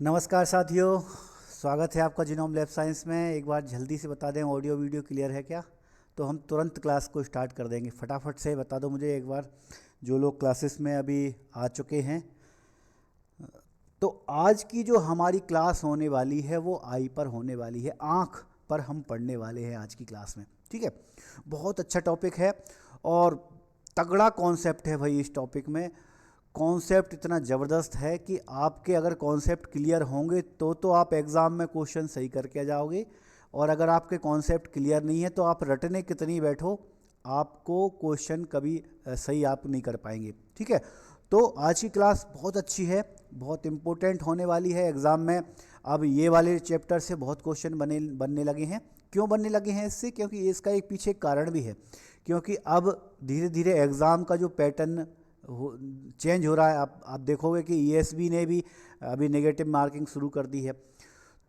नमस्कार साथियों, स्वागत है आपका जीनोम लैब साइंस में। एक बार जल्दी से बता दें, ऑडियो वीडियो क्लियर है क्या? तो हम तुरंत क्लास को स्टार्ट कर देंगे। फटाफट से बता दो मुझे एक बार, जो लोग क्लासेस में अभी आ चुके हैं। तो आज की जो हमारी क्लास होने वाली है वो आई पर होने वाली है। आँख पर हम पढ़ने वाले हैं आज की क्लास में। ठीक है, बहुत अच्छा टॉपिक है और तगड़ा कॉन्सेप्ट है भाई। इस टॉपिक में कॉन्सेप्ट इतना ज़बरदस्त है कि आपके अगर कॉन्सेप्ट क्लियर होंगे तो आप एग्ज़ाम में क्वेश्चन सही करके जाओगे, और अगर आपके कॉन्सेप्ट क्लियर नहीं है तो आप रटने कितनी बैठो, आपको क्वेश्चन कभी सही आप नहीं कर पाएंगे। ठीक है, तो आज की क्लास बहुत अच्छी है, बहुत इम्पोर्टेंट होने वाली है एग्ज़ाम में। अब ये वाले चैप्टर से बहुत क्वेश्चन बनने लगे हैं। क्यों बनने लगे हैं इससे? क्योंकि इसका एक पीछे कारण भी है, क्योंकि अब धीरे धीरे एग्ज़ाम का जो पैटर्न चेंज हो रहा है। आप देखोगे कि ईएसबी ने भी अभी नेगेटिव मार्किंग शुरू कर दी है।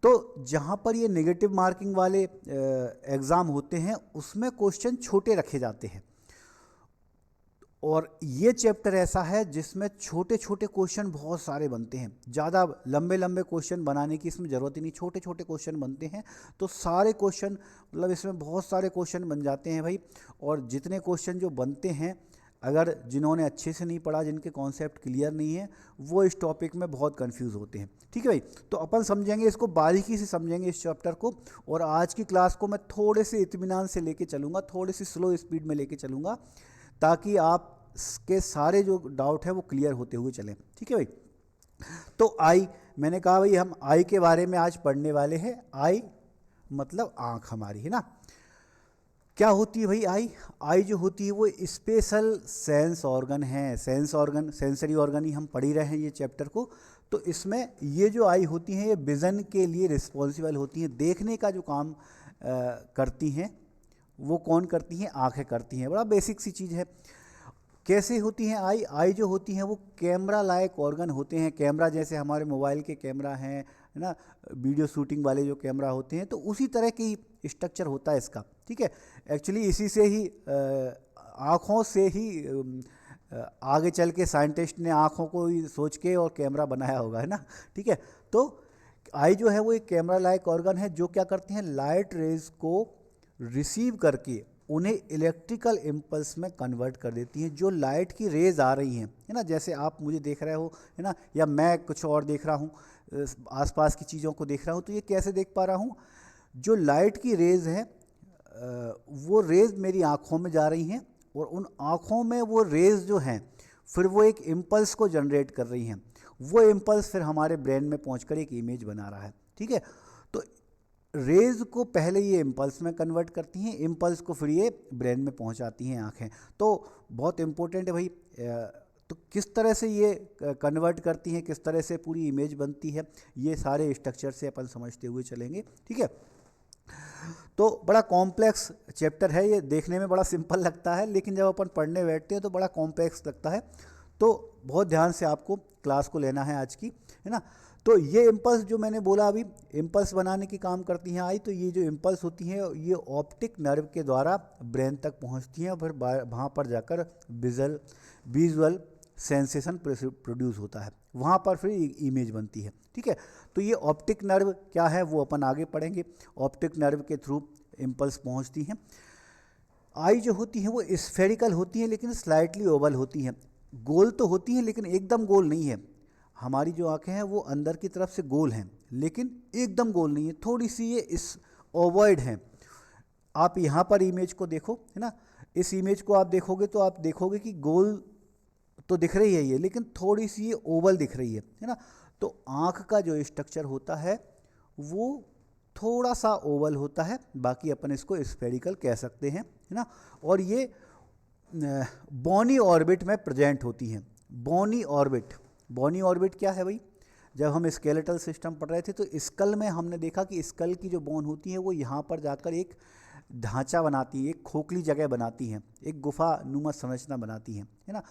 तो जहाँ पर ये नेगेटिव मार्किंग वाले एग्ज़ाम होते हैं उसमें क्वेश्चन छोटे रखे जाते हैं, और ये चैप्टर ऐसा है जिसमें छोटे छोटे क्वेश्चन बहुत सारे बनते हैं। ज़्यादा लंबे लंबे क्वेश्चन बनाने की इसमें ज़रूरत ही नहीं, छोटे छोटे क्वेश्चन बनते हैं। तो सारे क्वेश्चन, मतलब इसमें बहुत सारे क्वेश्चन बन जाते हैं भाई। और जितने क्वेश्चन जो बनते हैं, अगर जिन्होंने अच्छे से नहीं पढ़ा, जिनके कॉन्सेप्ट क्लियर नहीं है, वो इस टॉपिक में बहुत कंफ्यूज होते हैं। ठीक है भाई, तो अपन समझेंगे इसको, बारीकी से समझेंगे इस चैप्टर को। और आज की क्लास को मैं थोड़े से इत्मीनान से लेके चलूँगा, थोड़ी सी स्लो स्पीड में लेके चलूँगा, ताकि आप के सारे जो डाउट है वो क्लियर होते हुए चलें। ठीक है भाई, तो आई, मैंने कहा भाई हम आई के बारे में आज पढ़ने वाले हैं। आई मतलब आँख हमारी, है ना। क्या होती है भाई आई? आई जो होती है वो स्पेशल सेंस ऑर्गन है। सेंस ऑर्गन, सेंसरी ऑर्गन ही हम पढ़ ही रहे हैं ये चैप्टर को। तो इसमें ये जो आई होती हैं ये विज़न के लिए रिस्पॉन्सिबल होती हैं। देखने का जो काम करती हैं वो कौन करती हैं? आँखें करती हैं। बड़ा बेसिक सी चीज़ है। कैसे होती हैं आई? आई जो होती हैं वो कैमरा लायक ऑर्गन होते हैं। कैमरा जैसे हमारे मोबाइल के कैमरा हैं, है ना, वीडियो शूटिंग वाले जो कैमरा होते हैं, तो उसी तरह की स्ट्रक्चर होता है इसका। ठीक है, एक्चुअली इसी से ही आँखों से ही आगे चल के साइंटिस्ट ने आँखों को ही सोच के और कैमरा बनाया होगा, है ना। ठीक है, तो आई जो है वो एक कैमरा लायक ऑर्गन है जो क्या करती हैं, लाइट रेज को रिसीव करके उन्हें इलेक्ट्रिकल इम्पल्स में कन्वर्ट कर देती हैं। जो लाइट की रेज आ रही हैं, है ना, जैसे आप मुझे देख रहे हो, है ना, या मैं कुछ और देख रहा हूँ, आसपास की चीज़ों को देख रहा हूँ, तो ये कैसे देख पा रहा हूँ? जो लाइट की रेज है वो रेज मेरी आँखों में जा रही हैं, और उन आँखों में वो रेज जो हैं फिर वो एक इम्पल्स को जनरेट कर रही हैं। वो इम्पल्स फिर हमारे ब्रेन में पहुँचकर एक इमेज बना रहा है। ठीक है, तो रेज को पहले ये इम्पल्स में कन्वर्ट करती हैं, इम्पल्स को फिर ये ब्रेन में पहुंचाती हैं आँखें। तो बहुत इम्पोर्टेंट है भाई। तो किस तरह से ये कन्वर्ट करती हैं, किस तरह से पूरी इमेज बनती है, ये सारे स्ट्रक्चर से अपन समझते हुए चलेंगे। ठीक है, तो बड़ा कॉम्प्लेक्स चैप्टर है ये। देखने में बड़ा सिंपल लगता है, लेकिन जब अपन पढ़ने बैठते हैं तो बड़ा कॉम्प्लेक्स लगता है। तो बहुत ध्यान से आपको क्लास को लेना है आज की, है ना। तो ये इम्पल्स जो मैंने बोला अभी, इम्पल्स बनाने की काम करती हैं आई। तो ये जो इम्पल्स होती हैं ये ऑप्टिक नर्व के द्वारा ब्रेन तक पहुंचती हैं, और फिर वहाँ पर जाकर विजुअल सेंसेशन प्रोड्यूस होता है, वहाँ पर फिर इमेज बनती है। ठीक है, तो ये ऑप्टिक नर्व क्या है वो अपन आगे पढ़ेंगे। ऑप्टिक नर्व के थ्रू इम्पल्स पहुँचती हैं। आई जो होती हैं वो स्फेरिकल होती हैं, लेकिन स्लाइटली ओवल होती हैं। गोल तो होती हैं लेकिन एकदम गोल नहीं है। हमारी जो आंखें हैं वो अंदर की तरफ से गोल हैं, लेकिन एकदम गोल नहीं है, थोड़ी सी ये इस ओवॉइड हैं। आप यहाँ पर इमेज को देखो, है ना, इस इमेज को आप देखोगे तो आप देखोगे कि गोल तो दिख रही है ये, लेकिन थोड़ी सी ये ओवल दिख रही है ना। तो आँख का जो स्ट्रक्चर होता है वो थोड़ा सा ओवल होता है, बाकी अपन इसको स्फेरिकल कह सकते हैं, है ना। और ये बॉनी ऑर्बिट में प्रेजेंट होती हैं। बॉनी ऑर्बिट, बॉनी ऑर्बिट क्या है भाई? जब हम स्केलेटल सिस्टम पढ़ रहे थे तो स्कल में हमने देखा कि स्कल की जो बोन होती है वो यहाँ पर जाकर एक ढांचा बनाती है, एक खोखली जगह बनाती हैं, एक गुफा नुमा संरचना बनाती हैं, है ना।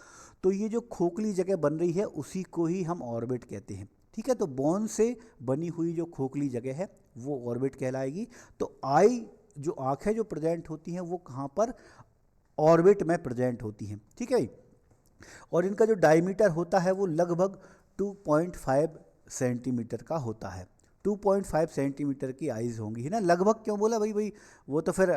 तो ये जो खोखली जगह बन रही है उसी को ही हम ऑर्बिट कहते हैं। ठीक है, तो बोन से बनी हुई जो खोखली जगह है वो ऑर्बिट कहलाएगी। तो आई जो आँखें जो प्रेजेंट होती हैं वो कहाँ पर? ऑर्बिट में प्रेजेंट होती हैं। ठीक है, और इनका जो डायमीटर होता है वो लगभग 2.5 सेंटीमीटर का होता है। 2.5 सेंटीमीटर की आइज़ होंगी, है ना। लगभग क्यों बोला भाई? भाई वो तो फिर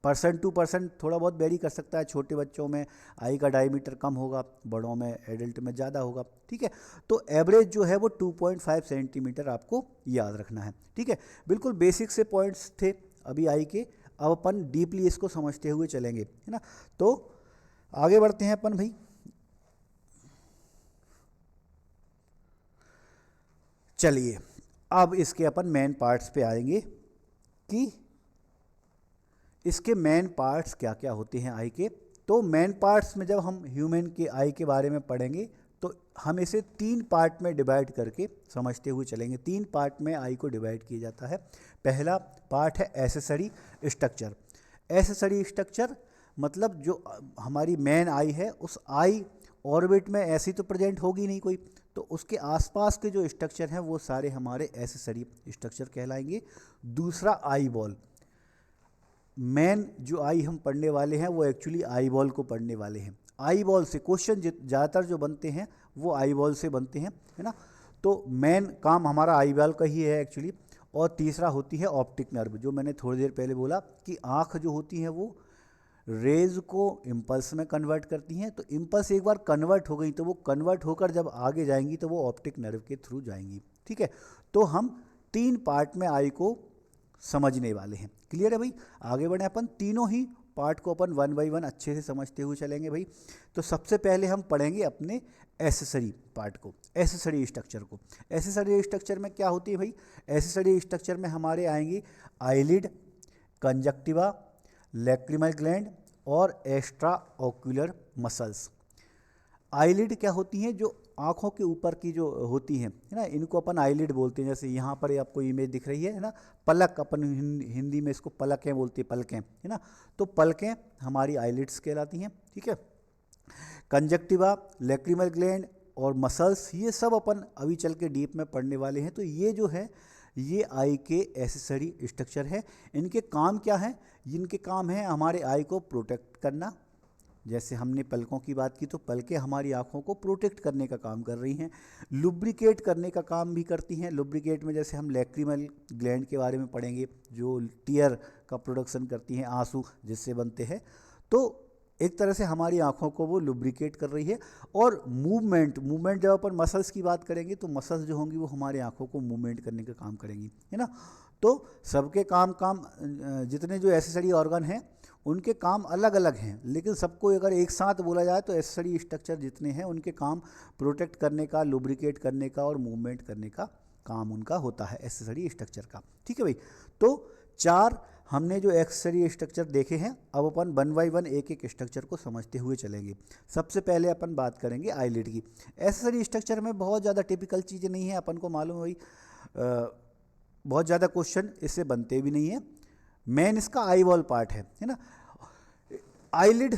परसेंट टू परसेंट थोड़ा बहुत वेरी कर सकता है। छोटे बच्चों में आई का डायमीटर कम होगा, बड़ों में एडल्ट में ज़्यादा होगा, ठीक है। तो एवरेज जो है वो 2.5 सेंटीमीटर आपको याद रखना है, ठीक है। बिल्कुल बेसिक से पॉइंट्स थे अभी आई के, अब अपन डीपली इसको समझते हुए चलेंगे, है ना। तो आगे बढ़ते हैं अपन भाई। चलिए अब इसके अपन मेन पार्ट्स पे आएंगे कि इसके मेन पार्ट्स क्या क्या होते हैं आई के। तो मेन पार्ट्स में जब हम ह्यूमन के आई के बारे में पढ़ेंगे तो हम इसे 3 पार्ट में डिवाइड करके समझते हुए चलेंगे। 3 पार्ट में आई को डिवाइड किया जाता है। पहला पार्ट है एसेसरी स्ट्रक्चर। एसेसरी स्ट्रक्चर मतलब जो हमारी मेन आई है, उस आई ऑर्बिट में ऐसी तो प्रेजेंट होगी नहीं कोई, तो उसके आसपास के जो स्ट्रक्चर हैं वो सारे हमारे एसेसरी स्ट्रक्चर कहलाएंगे। दूसरा आई बॉल। मेन जो आई हम पढ़ने वाले हैं वो एक्चुअली आई बॉल को पढ़ने वाले हैं। आई बॉल से क्वेश्चन ज़्यादातर जो बनते हैं वो आई बॉल से बनते हैं, है ना। तो मेन काम हमारा आई बॉल का ही है एक्चुअली। और तीसरा होती है ऑप्टिक नर्व, जो मैंने थोड़ी देर पहले बोला कि आँख जो होती है वो रेज को इम्पल्स में कन्वर्ट करती हैं। तो इम्पल्स एक बार कन्वर्ट हो गई तो वो कन्वर्ट होकर जब आगे जाएंगी तो वो ऑप्टिक नर्व के थ्रू जाएंगी, ठीक है। तो हम 3 पार्ट में आई को समझने वाले हैं। क्लियर है भाई? आगे बढ़े अपन, तीनों ही पार्ट को अपन 1 बाई 1 अच्छे से समझते हुए चलेंगे भाई। तो सबसे पहले हम पढ़ेंगे अपने एसेसरी पार्ट को, एसेसरी स्ट्रक्चर को। एसेसरी स्ट्रक्चर में क्या होती है भाई? एसेसरी स्ट्रक्चर में हमारे आएंगी आईलिड, कंजक्टिवा, लैक्रिमल ग्लैंड और एक्स्ट्रा ऑक्यूलर मसल्स। आईलिड क्या होती हैं? जो आँखों के ऊपर की जो होती हैं, है ना, इनको अपन आईलिड बोलते हैं। जैसे यहाँ पर आपको इमेज दिख रही है ना, पलक, अपन हिंदी में इसको पलकें बोलते हैं, पलकें, है ना। तो पलकें हमारी आईलिड्स कहलाती हैं, ठीक है। कंजक्टिवा, लैक्रिमल ग्लैंड और मसल्स, ये सब अपन अभी चल के डीप में पढ़ने वाले हैं। तो ये जो है ये आई के एसेसरी स्ट्रक्चर है। इनके काम क्या है? इनके काम है हमारे आई को प्रोटेक्ट करना। जैसे हमने पलकों की बात की तो पलकें हमारी आँखों को प्रोटेक्ट करने का काम कर रही हैं। लुब्रिकेट करने का काम भी करती हैं। लुब्रिकेट में जैसे हम लैक्रिमल ग्लैंड के बारे में पढ़ेंगे, जो टीयर का प्रोडक्शन करती हैं, आंसू जिससे बनते हैं। तो एक तरह से हमारी आँखों को वो लुब्रिकेट कर रही है। और मूवमेंट जब अपन मसल्स की बात करेंगे तो मसल्स जो होंगी वो हमारी आँखों को मूवमेंट करने का काम करेंगी, है ना। तो सबके काम जितने जो एसेसरी ऑर्गन हैं उनके काम अलग अलग हैं, लेकिन सबको अगर एक साथ बोला जाए तो एसेसरी स्ट्रक्चर जितने हैं उनके काम प्रोटेक्ट करने का, लुब्रिकेट करने का और मूवमेंट करने का काम उनका होता है एसेसरी स्ट्रक्चर का, ठीक है भाई। तो 4 हमने जो एक्सेसरी स्ट्रक्चर देखे हैं, अब अपन 1 बाई 1 एक एक स्ट्रक्चर को समझते हुए चलेंगे। सबसे पहले अपन बात करेंगे आईलिड की। एक्सेसरी स्ट्रक्चर में बहुत ज़्यादा टिपिकल चीज़ें नहीं है, अपन को मालूम है भाई, बहुत ज़्यादा क्वेश्चन इससे बनते भी नहीं है। मेन इसका आई बॉल पार्ट है ना। आईलिड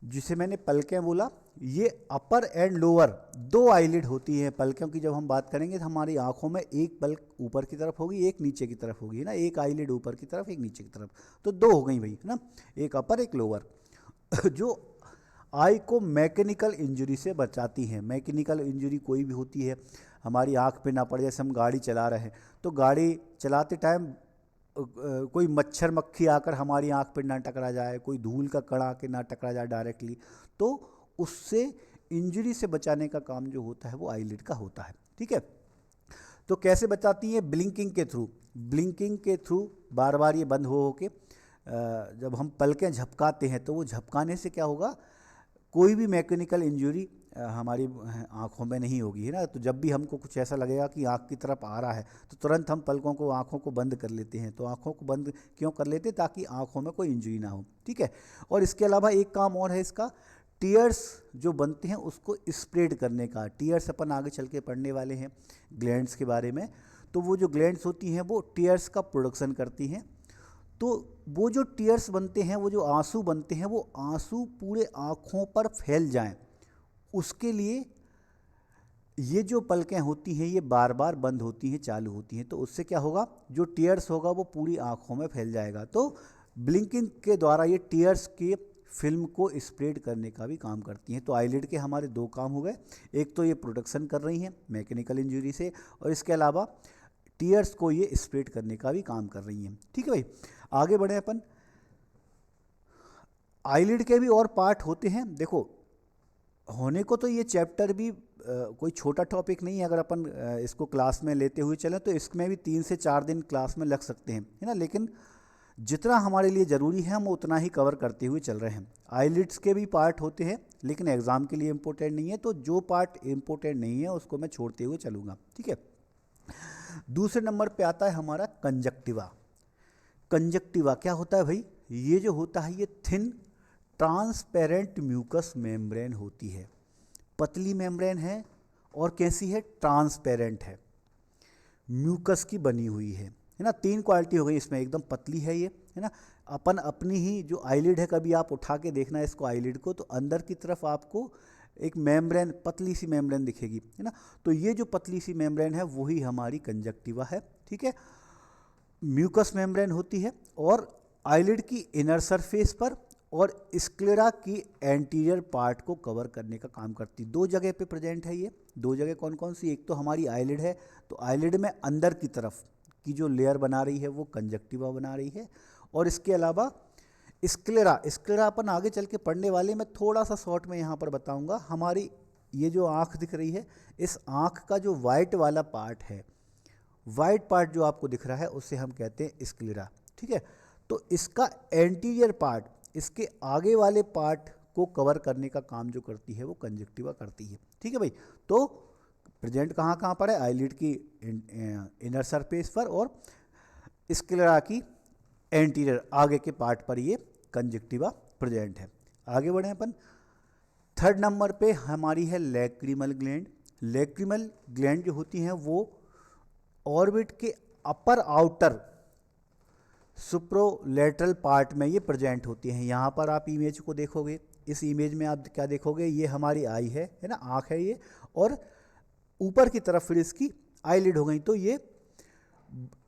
जिसे मैंने पलकें बोला, ये अपर एंड लोअर 2 आईलिड होती हैं। पलकों की जब हम बात करेंगे तो हमारी आंखों में एक पलक ऊपर की तरफ होगी, एक नीचे की तरफ होगी, है ना। एक आईलिड ऊपर की तरफ, एक नीचे की तरफ, तो 2 हो गई भाई, है ना, एक अपर एक लोअर जो आई को मैकेनिकल इंजरी से बचाती हैं। मैकेनिकल इंजरी कोई भी होती है, हमारी आँख पे ना पड़े। जैसे हम गाड़ी चला रहे हैं तो गाड़ी चलाते टाइम कोई मच्छर मक्खी आकर हमारी आँख पे ना टकरा जाए, कोई धूल का कण आके ना टकरा जाए डायरेक्टली, तो उससे इंजरी से बचाने का काम जो होता है वो आईलिड का होता है, ठीक है। तो कैसे बचाती है? ब्लिंकिंग के थ्रू। ब्लिंकिंग के थ्रू बार बार ये बंद हो के जब हम पलकें झपकाते हैं तो वो झपकाने से क्या होगा, कोई भी मैकेनिकल इंजरी हमारी आँखों में नहीं होगी, है ना। तो जब भी हमको कुछ ऐसा लगेगा कि आँख की तरफ आ रहा है तो तुरंत हम पलकों को, आँखों को बंद कर लेते हैं। तो आँखों को बंद क्यों कर लेते हैं? ताकि आँखों में कोई इंजरी ना हो, ठीक है। और इसके अलावा एक काम और है इसका, टीयर्स जो बनते हैं उसको स्प्रेड करने का। टीयर्स अपन आगे चल के पढ़ने वाले हैं ग्लैंड्स के बारे में। तो वो जो ग्लैंड्स होती हैं वो टीयर्स का प्रोडक्शन करती हैं। तो वो जो टीयर्स बनते हैं, वो जो आंसू बनते हैं, वो आंसू पूरे आँखों पर फैल जाएं, उसके लिए ये जो पलकें होती हैं ये बार बार बंद होती हैं, चालू होती हैं। तो उससे क्या होगा, जो टीयर्स होगा वो पूरी आँखों में फैल जाएगा। तो ब्लिंकिंग के द्वारा ये टीयर्स के फिल्म को स्प्रेड करने का भी काम करती हैं। तो आईलिड के हमारे दो काम हो गए, एक तो ये प्रोटेक्शन कर रही हैं मैकेनिकल इंजरी से, और इसके अलावा टीयर्स को ये स्प्रेड करने का भी काम कर रही हैं। ठीक है भाई, आगे बढ़े अपन। आईलिड के भी और पार्ट होते हैं। देखो, होने को तो ये चैप्टर भी कोई छोटा टॉपिक नहीं है। अगर अपन इसको क्लास में लेते हुए चलें तो इसमें भी 3 से 4 दिन क्लास में लग सकते हैं, है ना। लेकिन जितना हमारे लिए ज़रूरी है हम उतना ही कवर करते हुए चल रहे हैं। आईलिड्स के भी पार्ट होते हैं लेकिन एग्ज़ाम के लिए इम्पोर्टेंट नहीं है, तो जो पार्ट इम्पोर्टेंट नहीं है उसको मैं छोड़ते हुए चलूँगा। ठीक है, दूसरे नंबर पे आता है हमारा कंजक्टिवा। कंजक्टिवा क्या होता है भाई? ये जो होता है ये थिन ट्रांसपेरेंट म्यूकस मेम्ब्रेन होती है। पतली मेम्ब्रेन है और कैसी है? ट्रांसपेरेंट है, म्यूकस की बनी हुई है ना। 3 क्वालिटी हो गई इसमें, एकदम पतली है ये, है ना। अपन अपनी ही जो आईलिड है, कभी आप उठा के देखना इसको आईलिड को, तो अंदर की तरफ आपको एक मेम्ब्रेन, पतली सी मेम्ब्रेन दिखेगी, है ना। तो ये जो पतली सी मेम्ब्रेन है वही हमारी कंजक्टिवा है। ठीक है, म्यूकस मेम्ब्रेन होती है और आईलिड की इनर सरफेस पर और स्क्लेरा की एंटीरियर पार्ट को कवर करने का काम करती है। 2 जगह पे प्रेजेंट है ये। 2 जगह कौन कौन सी? एक तो हमारी आईलिड है, तो आईलिड में अंदर की तरफ की जो लेयर बना रही है वो कंजक्टिवा बना रही है, और इसके अलावा स्क्लेरा, स्क्लेरा अपन आगे चल के पढ़ने वाले, मैं थोड़ा सा शॉर्ट में यहाँ पर बताऊँगा। हमारी ये जो आँख दिख रही है, इस आँख का जो वाइट वाला पार्ट है, वाइट पार्ट जो आपको दिख रहा है उसे हम कहते हैं स्क्लेरा। ठीक है, तो इसका एंटीरियर पार्ट, इसके आगे वाले पार्ट को कवर करने का काम जो करती है वो कंजक्टिवा करती है। ठीक है भाई, तो प्रेजेंट कहाँ कहाँ पर है? आईलिड की इनर सरफेस पर और स्क्लेरा की एंटीरियर आगे के पार्ट पर ये कंजक्टिवा प्रेजेंट है। आगे बढ़े अपन। थर्ड नंबर पे हमारी है लैक्रिमल ग्लैंड। लैक्रिमल ग्लैंड जो होती हैं वो ऑर्बिट के अपर आउटर सुप्रोलेटरल पार्ट में ये प्रेजेंट होती हैं। यहाँ पर आप इमेज को देखोगे, इस इमेज में आप क्या देखोगे? ये हमारी आई है ना, आँख है ये, और ऊपर की तरफ फिर इसकी आईलिड हो गई। तो ये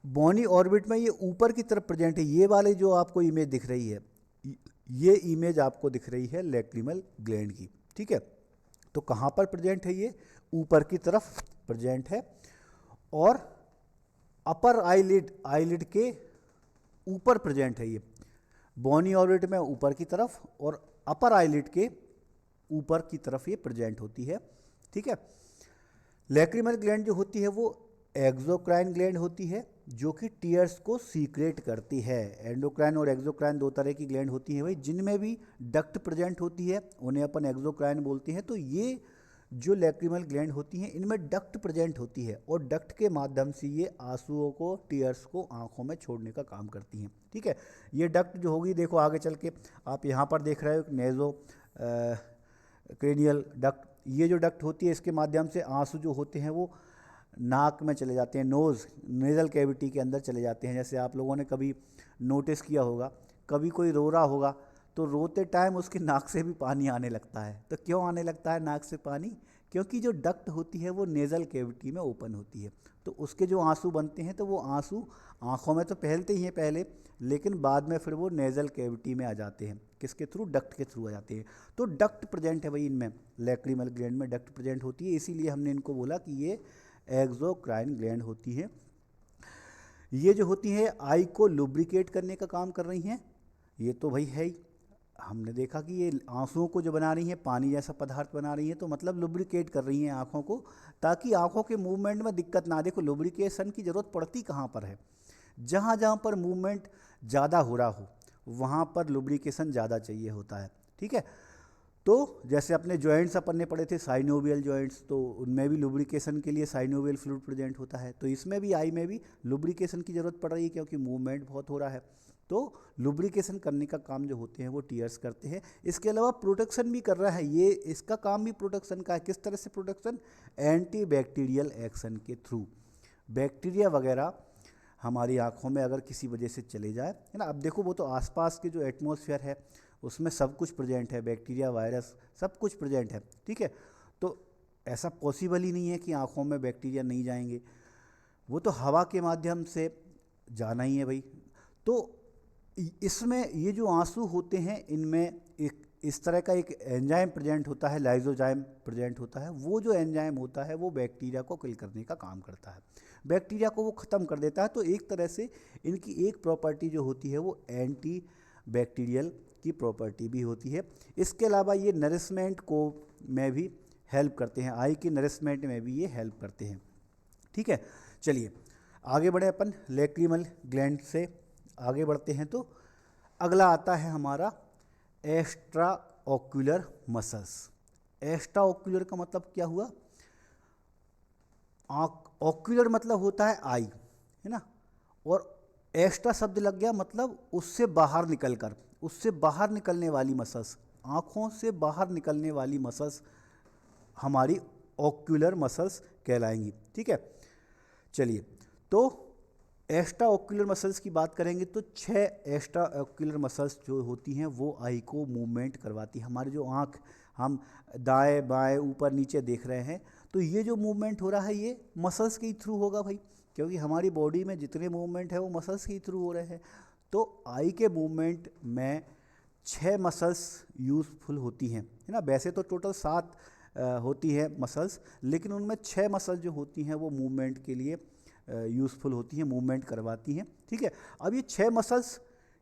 बोनी ऑर्बिट में ये ऊपर की तरफ प्रेजेंट है। ये वाले जो आपको इमेज दिख रही है, ये इमेज आपको दिख रही है लैक्रिमल ग्लैंड की। ठीक है, तो कहाँ पर प्रेजेंट है? ये ऊपर की तरफ प्रेजेंट है और अपर आईलिड, आईलिड के ऊपर प्रेजेंट है ये। बोनी ऑर्बिट में ऊपर की तरफ और अपर आईलिड के ऊपर की तरफ ये प्रेजेंट होती है। ठीक है, लैक्रिमल ग्लैंड जो होती है वो एक्सोक्राइन ग्लैंड होती है जो कि टीयर्स को सीक्रेट करती है। एंडोक्राइन और एक्सोक्राइन 2 तरह की ग्लैंड होती है भाई। जिनमें भी डक्ट प्रेजेंट होती है उन्हें अपन एक्सोक्राइन बोलते हैं। तो ये जो लैक्रिमल ग्लैंड होती हैं इनमें डक्ट प्रेजेंट होती है और डक्ट के माध्यम से ये आंसुओं को, टीयर्स को आंखों में छोड़ने का काम करती हैं। ठीक है, ये डक्ट जो होगी, देखो आगे चल के आप यहाँ पर देख रहे हो नेजो क्रेनियल डक्ट। ये जो डक्ट होती है इसके माध्यम से आंसू जो होते हैं वो नाक में चले जाते हैं, नोज़, नेज़ल कैविटी के अंदर चले जाते हैं। जैसे आप लोगों ने कभी नोटिस किया होगा, कभी कोई रो रहा होगा तो रोते टाइम उसकी नाक से भी पानी आने लगता है। तो क्यों आने लगता है नाक से पानी? क्योंकि जो डक्ट होती है वो नेज़ल कैविटी में ओपन होती है, तो उसके जो आंसू बनते हैं तो वो आंसू आँखों में तो फैलते ही हैं पहले, लेकिन बाद में फिर वो नेज़ल कैविटी में आ जाते हैं। किसके थ्रू? डक्ट के थ्रू आ जाते हैं। तो डक्ट प्रेजेंट है भाई इनमें, लैक्रिमल ग्लैंड में डक्ट प्रेजेंट होती है, इसीलिए हमने इनको बोला कि ये एक्सोक्राइन ग्लैंड होती है। ये जो होती है आई को लुब्रिकेट करने का काम कर रही हैं। ये तो भाई है ही, हमने देखा कि ये आंसुओं को जो बना रही हैं, पानी जैसा पदार्थ बना रही हैं, तो मतलब लुब्रिकेट कर रही हैं आँखों को, ताकि आँखों के मूवमेंट में दिक्कत ना। देखो लुब्रिकेशन की ज़रूरत पड़ती कहाँ पर है? जहाँ जहाँ पर मूवमेंट ज़्यादा हो रहा हो वहाँ पर लुब्रिकेशन ज़्यादा चाहिए होता है। ठीक है, तो जैसे अपने जॉइंट्स अपन ने पढ़े थे साइनोवियल जॉइंट्स, तो उनमें भी लुब्रिकेशन के लिए साइनोवियल फ्लूइड प्रेजेंट होता है। तो इसमें भी आई में भी लुब्रिकेशन की ज़रूरत पड़ रही है क्योंकि मूवमेंट बहुत हो रहा है। तो लुब्रिकेशन करने का काम जो होते हैं वो टीयर्स करते हैं। इसके अलावा प्रोटेक्शन भी कर रहा है ये, इसका काम भी प्रोटेक्शन का है। किस तरह से प्रोटेक्शन? एंटी बैक्टीरियल एक्शन के थ्रू। बैक्टीरिया वगैरह हमारी आँखों में अगर किसी वजह से चले जाए, है ना। अब देखो वो तो आसपास के जो एटमॉस्फेयर है उसमें सब कुछ प्रेजेंट है, बैक्टीरिया, वायरस, सब कुछ प्रेजेंट है। ठीक है, तो ऐसा पॉसिबल ही नहीं है कि आँखों में बैक्टीरिया नहीं जाएंगे, वो तो हवा के माध्यम से जाना ही है भाई। तो इसमें ये जो आंसू होते हैं इनमें एक इस तरह का एक एंजाइम प्रेजेंट होता है, लाइजोजाइम प्रेजेंट होता है। वो जो एंजाइम होता है वो बैक्टीरिया को किल करने का काम करता है, बैक्टीरिया को वो ख़त्म कर देता है। तो एक तरह से इनकी एक प्रॉपर्टी जो होती है वो एंटी बैक्टीरियल की प्रॉपर्टी भी होती है। इसके अलावा ये नरिशमेंट को में भी हेल्प करते हैं, आई के नरिशमेंट में भी ये हेल्प करते हैं। ठीक है, चलिए आगे बढ़े अपन लैक्रिमल ग्लैंड से आगे बढ़ते हैं। तो अगला आता है हमारा extra ocular muscles. Extra ocular का मतलब क्या हुआ? ऑक्यूलर मतलब होता है आई, है ना, और एक्स्ट्रा शब्द लग गया मतलब उससे बाहर निकलकर, उससे बाहर निकलने वाली मसल्स, आँखों से बाहर निकलने वाली मसल्स हमारी ऑक्यूलर मसल्स कहलाएंगी। ठीक है, चलिए तो एक्स्ट्रा ऑक्यूलर मसल्स की बात करेंगे तो 6 एक्स्ट्रा ऑक्यूलर मसल्स जो होती हैं वो आई को मूवमेंट करवाती है। हमारी जो आँख हम दाएं बाएं ऊपर नीचे देख रहे हैं, तो ये जो मूवमेंट हो रहा है ये मसल्स के थ्रू होगा भाई, क्योंकि हमारी बॉडी में जितने मूवमेंट है वो मसल्स के थ्रू हो रहे हैं। तो आई के मूवमेंट में 6 मसल्स यूज़फुल होती हैं, है ना। वैसे तो टोटल 7 होती है मसल्स, लेकिन उनमें 6 मसल्स जो होती हैं वो मूवमेंट के लिए यूज़फुल होती हैं, मूवमेंट करवाती हैं। ठीक है, अब ये 6 मसल्स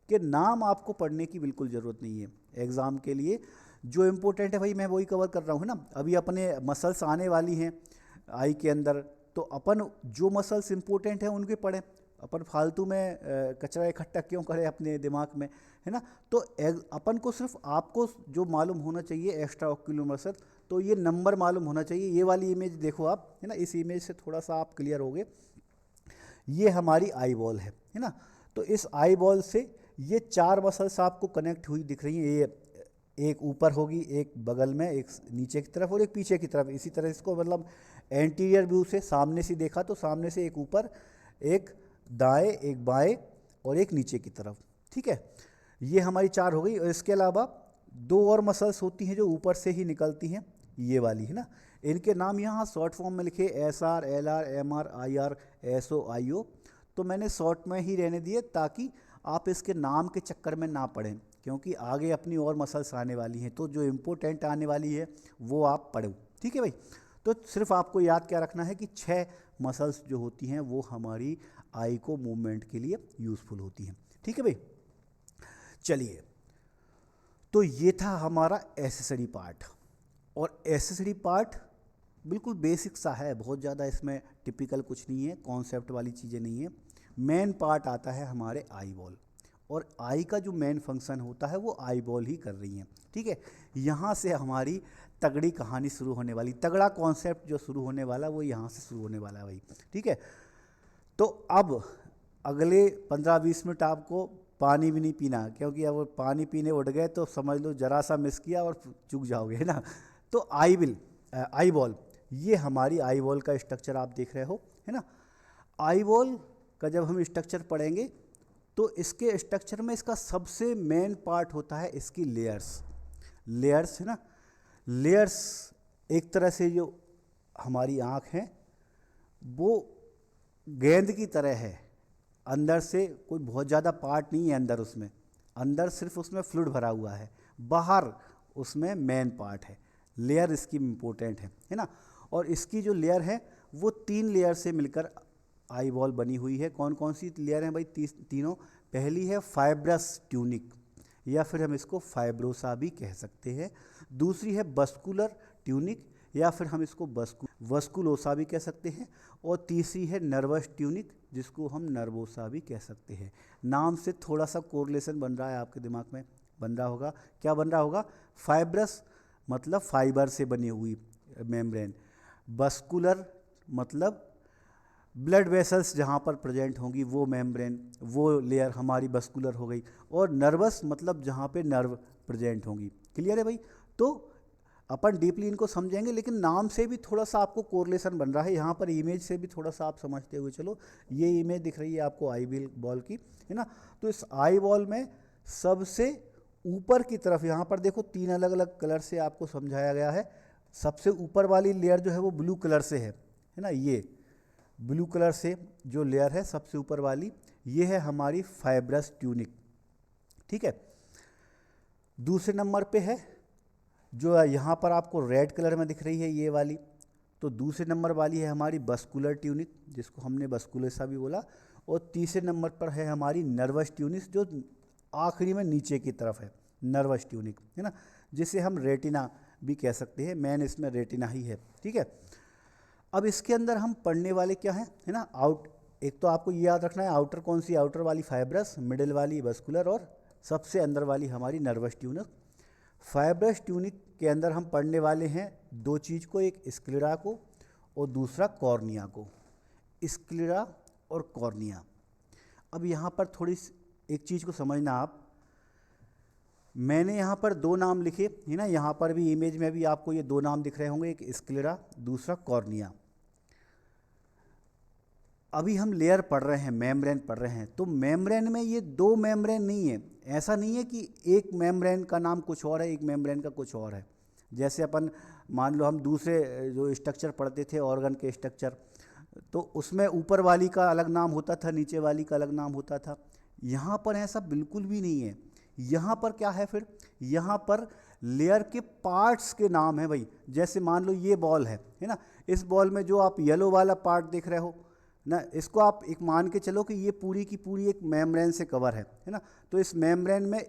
के नाम आपको पढ़ने की बिल्कुल ज़रूरत नहीं है एग्ज़ाम के लिए। जो इम्पोर्टेंट है भाई मैं वही कवर कर रहा हूँ, है ना। अभी अपने मसल्स आने वाली हैं आई के अंदर, तो अपन जो मसल्स इम्पोर्टेंट हैं उनके पढ़ें, अपन फालतू में कचरा इकट्ठा क्यों करें अपने दिमाग में, है ना। तो अपन को सिर्फ आपको जो मालूम होना चाहिए एक्स्ट्रा ऑक्यूलर मसल, तो ये नंबर मालूम होना चाहिए। ये वाली इमेज देखो आप, है ना, इस इमेज से थोड़ा सा आप क्लियर होगे। ये हमारी आई बॉल है ना। तो इस आई बॉल से ये 4 मसल्स आपको कनेक्ट हुई दिख रही हैं। ये एक ऊपर होगी, एक बगल में, एक नीचे की तरफ और एक पीछे की तरफ। इसी तरह इसको मतलब एंटीरियर व्यू से सामने से देखा तो सामने से एक ऊपर, एक दाएं, एक बाएं और एक नीचे की तरफ। ठीक है, ये हमारी 4 हो गई। और इसके अलावा 2 और मसल्स होती हैं जो ऊपर से ही निकलती हैं, ये वाली, है ना। इनके नाम यहाँ शॉर्ट फॉर्म में लिखे SR, LR, MR, IR, SO, IO। तो मैंने शॉर्ट में ही रहने दिए ताकि आप इसके नाम के चक्कर में ना पढ़ें, क्योंकि आगे अपनी और मसल्स आने वाली हैं, तो जो इम्पोर्टेंट आने वाली है वो आप पढ़ो। ठीक है भाई, तो सिर्फ आपको याद क्या रखना है कि 6 मसल्स जो होती हैं वो हमारी आई को मूवमेंट के लिए यूज़फुल होती हैं। ठीक है भाई, चलिए तो ये था हमारा एसेसरी पार्ट। और एसेसरी पार्ट बिल्कुल बेसिक सा है, बहुत ज़्यादा इसमें टिपिकल कुछ नहीं है, कॉन्सेप्ट वाली चीज़ें नहीं है। मेन पार्ट आता है हमारे आई बॉल, और आई का जो मेन फंक्शन होता है वो आई बॉल ही कर रही हैं। ठीक है, यहाँ से हमारी तगड़ी कहानी शुरू होने वाली, तगड़ा कॉन्सेप्ट जो शुरू होने वाला वो यहाँ से शुरू होने वाला है भाई। ठीक है, तो अब अगले 15-20 मिनट आपको पानी भी नहीं पीना, क्योंकि अब पानी पीने उठ गए तो समझ लो ज़रा सा मिस किया और चूक जाओगे, है ना। तो आई बॉल, ये हमारी आई बॉल का स्ट्रक्चर आप देख रहे हो, है ना। आई बॉल का जब हम स्ट्रक्चर पढ़ेंगे तो इसके स्ट्रक्चर में इसका सबसे मेन पार्ट होता है इसकी लेयर्स, है ना। लेयर्स एक तरह से जो हमारी आँख है वो गेंद की तरह है, अंदर से कोई बहुत ज़्यादा पार्ट नहीं है अंदर, उसमें अंदर सिर्फ उसमें फ्लूइड भरा हुआ है, बाहर उसमें मेन पार्ट है। लेयर इसकी इम्पोर्टेंट है ना। और इसकी जो लेयर है वो 3 लेयर से मिलकर आई बॉल बनी हुई है। कौन कौन सी लेयर हैं भाई? तीनों। पहली है फाइब्रस ट्यूनिक, या फिर हम इसको फाइब्रोसा भी कह सकते हैं। दूसरी है बस्कुलर ट्यूनिक, या फिर हम इसको वस्कुलोसा भी कह सकते हैं। और तीसरी है नर्वस ट्यूनिक, जिसको हम नर्वोसा भी कह सकते हैं। नाम से थोड़ा सा कोरिलेशन बन रहा है आपके दिमाग में, बन रहा होगा। क्या बन रहा होगा? फाइब्रस मतलब फाइबर से बनी हुई मेम्ब्रेन, बस्कुलर मतलब ब्लड वेसल्स जहाँ पर प्रेजेंट होंगी वो मेम्ब्रेन, वो लेयर हमारी बस्कुलर हो गई। और नर्वस मतलब जहाँ पे नर्व प्रेजेंट होंगी। क्लियर है भाई? तो अपन डीपली इनको समझेंगे, लेकिन नाम से भी थोड़ा सा आपको कोरिलेशन बन रहा है। यहाँ पर इमेज से भी थोड़ा सा आप समझते हुए चलो। ये इमेज दिख रही है आपको आई बॉल की, है ना। तो इस आई बॉल में सबसे ऊपर की तरफ यहाँ पर देखो 3 अलग अलग कलर से आपको समझाया गया है। सबसे ऊपर वाली लेयर जो है वो ब्लू कलर से है ना। ये ब्लू कलर से जो लेयर है सबसे ऊपर वाली, ये है हमारी फाइब्रस ट्यूनिक। ठीक है। दूसरे नंबर पे है जो यहाँ पर आपको रेड कलर में दिख रही है ये वाली, तो दूसरे नंबर वाली है हमारी बस्कुलर ट्यूनिक, जिसको हमने बस्कुलेसा भी बोला। और तीसरे नंबर पर है हमारी नर्वस ट्यूनिक, जो आखिरी में नीचे की तरफ है, नर्वस ट्यूनिक, है ना, जिसे हम रेटिना भी कह सकते हैं। मेन इसमें रेटिना ही है, ठीक है। अब इसके अंदर हम पढ़ने वाले क्या हैं, है ना, एक तो आपको ये याद रखना है आउटर कौन सी, आउटर वाली फाइब्रस, मिडिल वाली बस्कुलर और सबसे अंदर वाली हमारी नर्वस ट्यूनिक। फाइब्रस ट्यूनिक के अंदर हम पढ़ने वाले हैं दो चीज़ को, एक स्क्लेरा को और दूसरा कॉर्निया को। स्क्लेरा और कॉर्निया। अब यहाँ पर थोड़ी एक चीज़ को समझना आप, मैंने यहाँ पर दो नाम लिखे है ना, यहाँ पर भी इमेज में भी आपको ये दो नाम दिख रहे होंगे, एक स्क्लेरा दूसरा कॉर्निया। अभी हम लेयर पढ़ रहे हैं, मेम्ब्रेन पढ़ रहे हैं, तो मेम्ब्रेन में ये दो मेम्ब्रेन नहीं है। ऐसा नहीं है कि एक मेम्ब्रेन का नाम कुछ और है, एक मेम्ब्रेन का कुछ और है। जैसे अपन मान लो हम दूसरे जो स्ट्रक्चर पढ़ते थे ऑर्गन के स्ट्रक्चर, तो उसमें ऊपर वाली का अलग नाम होता था, नीचे वाली का अलग नाम होता था। यहाँ पर ऐसा बिल्कुल भी नहीं है। यहाँ पर क्या है फिर, यहाँ पर लेयर के पार्ट्स के नाम है भाई। जैसे मान लो ये बॉल है ना, इस बॉल में जो आप येलो वाला पार्ट देख रहे हो ना, इसको आप एक मान के चलो कि ये पूरी की पूरी एक मेम्ब्रेन से कवर है ना। तो इस मेम्ब्रेन में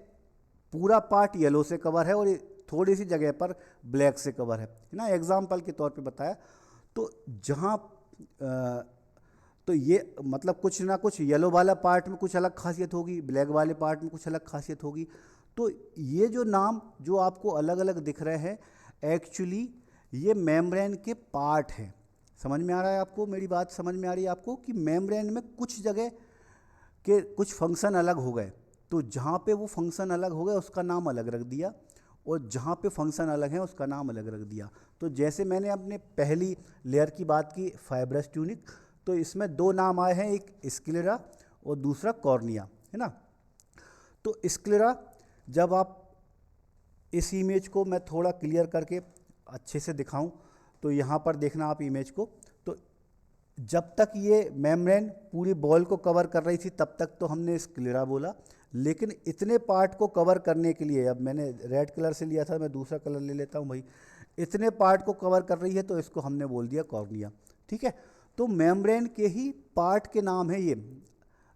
पूरा पार्ट येलो से कवर है और थोड़ी सी जगह पर ब्लैक से कवर है ना, एग्जाम्पल के तौर पे बताया। तो जहाँ तो ये मतलब कुछ ना कुछ येलो वाला पार्ट में कुछ अलग खासियत होगी, ब्लैक वाले पार्ट में कुछ अलग खासियत होगी। तो ये जो नाम जो आपको अलग अलग दिख रहे हैं, एक्चुअली ये मेम्ब्रेन के पार्ट हैं। समझ में आ रहा है आपको, मेरी बात समझ में आ रही है आपको कि मेम्ब्रेन में कुछ जगह के कुछ फंक्शन अलग हो गए, तो जहाँ पे वो फंक्शन अलग हो गए उसका नाम अलग रख दिया, और जहाँ पे फंक्शन अलग है उसका नाम अलग रख दिया। तो जैसे मैंने अपने पहली लेयर की बात की फाइब्रस ट्यूनिक, तो इसमें दो नाम आए हैं, एक स्क्लेरा और दूसरा कॉर्निया, है ना। तो स्क्लेरा, जब आप इस इमेज को मैं थोड़ा क्लियर करके अच्छे से दिखाऊं, तो यहाँ पर देखना आप इमेज को, तो जब तक ये मेम्ब्रेन पूरी बॉल को कवर कर रही थी तब तक तो हमने स्क्लेरा बोला, लेकिन इतने पार्ट को कवर करने के लिए, अब मैंने रेड कलर से लिया था, मैं दूसरा कलर ले लेता हूँ भाई, इतने पार्ट को कवर कर रही है तो इसको हमने बोल दिया कॉर्निया, ठीक है। तो मेम्ब्रेन के ही पार्ट के नाम है ये,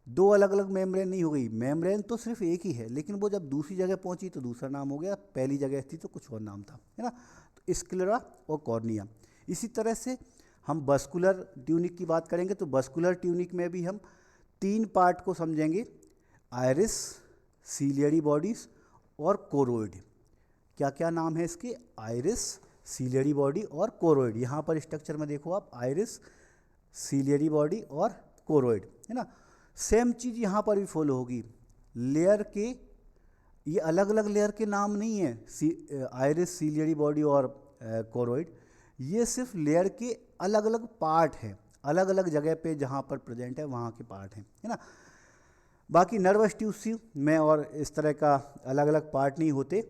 दो अलग अलग मेम्ब्रेन नहीं हो गई। मेम्ब्रेन तो सिर्फ एक ही है, लेकिन वो जब दूसरी जगह पहुंची तो दूसरा नाम हो गया, पहली जगह थी तो कुछ और नाम था, है ना। तो स्क्लेरा और कॉर्निया। इसी तरह से हम बस्कुलर ट्यूनिक की बात करेंगे, तो बस्कुलर ट्यूनिक में भी हम तीन पार्ट को समझेंगे, आइरिस, सीलियरी बॉडीज और कोरोइड। क्या क्या नाम है इसके, आइरिस, सीलियरी बॉडी और कोरोइड। यहाँ पर स्ट्रक्चर में देखो आप, आइरिस, सीलियरी बॉडी और कोरोइड, है ना। सेम चीज़ यहाँ पर भी फॉलो होगी। लेयर के ये अलग अलग लेयर के नाम नहीं है, आइरिस, सीलियरी बॉडी और कोरोइड, ये सिर्फ लेयर के अलग अलग पार्ट हैं, अलग अलग जगह पे जहाँ पर प्रेजेंट है वहाँ के पार्ट हैं, है ना। बाकी नर्वस ट्यूब में और इस तरह का अलग अलग पार्ट नहीं होते।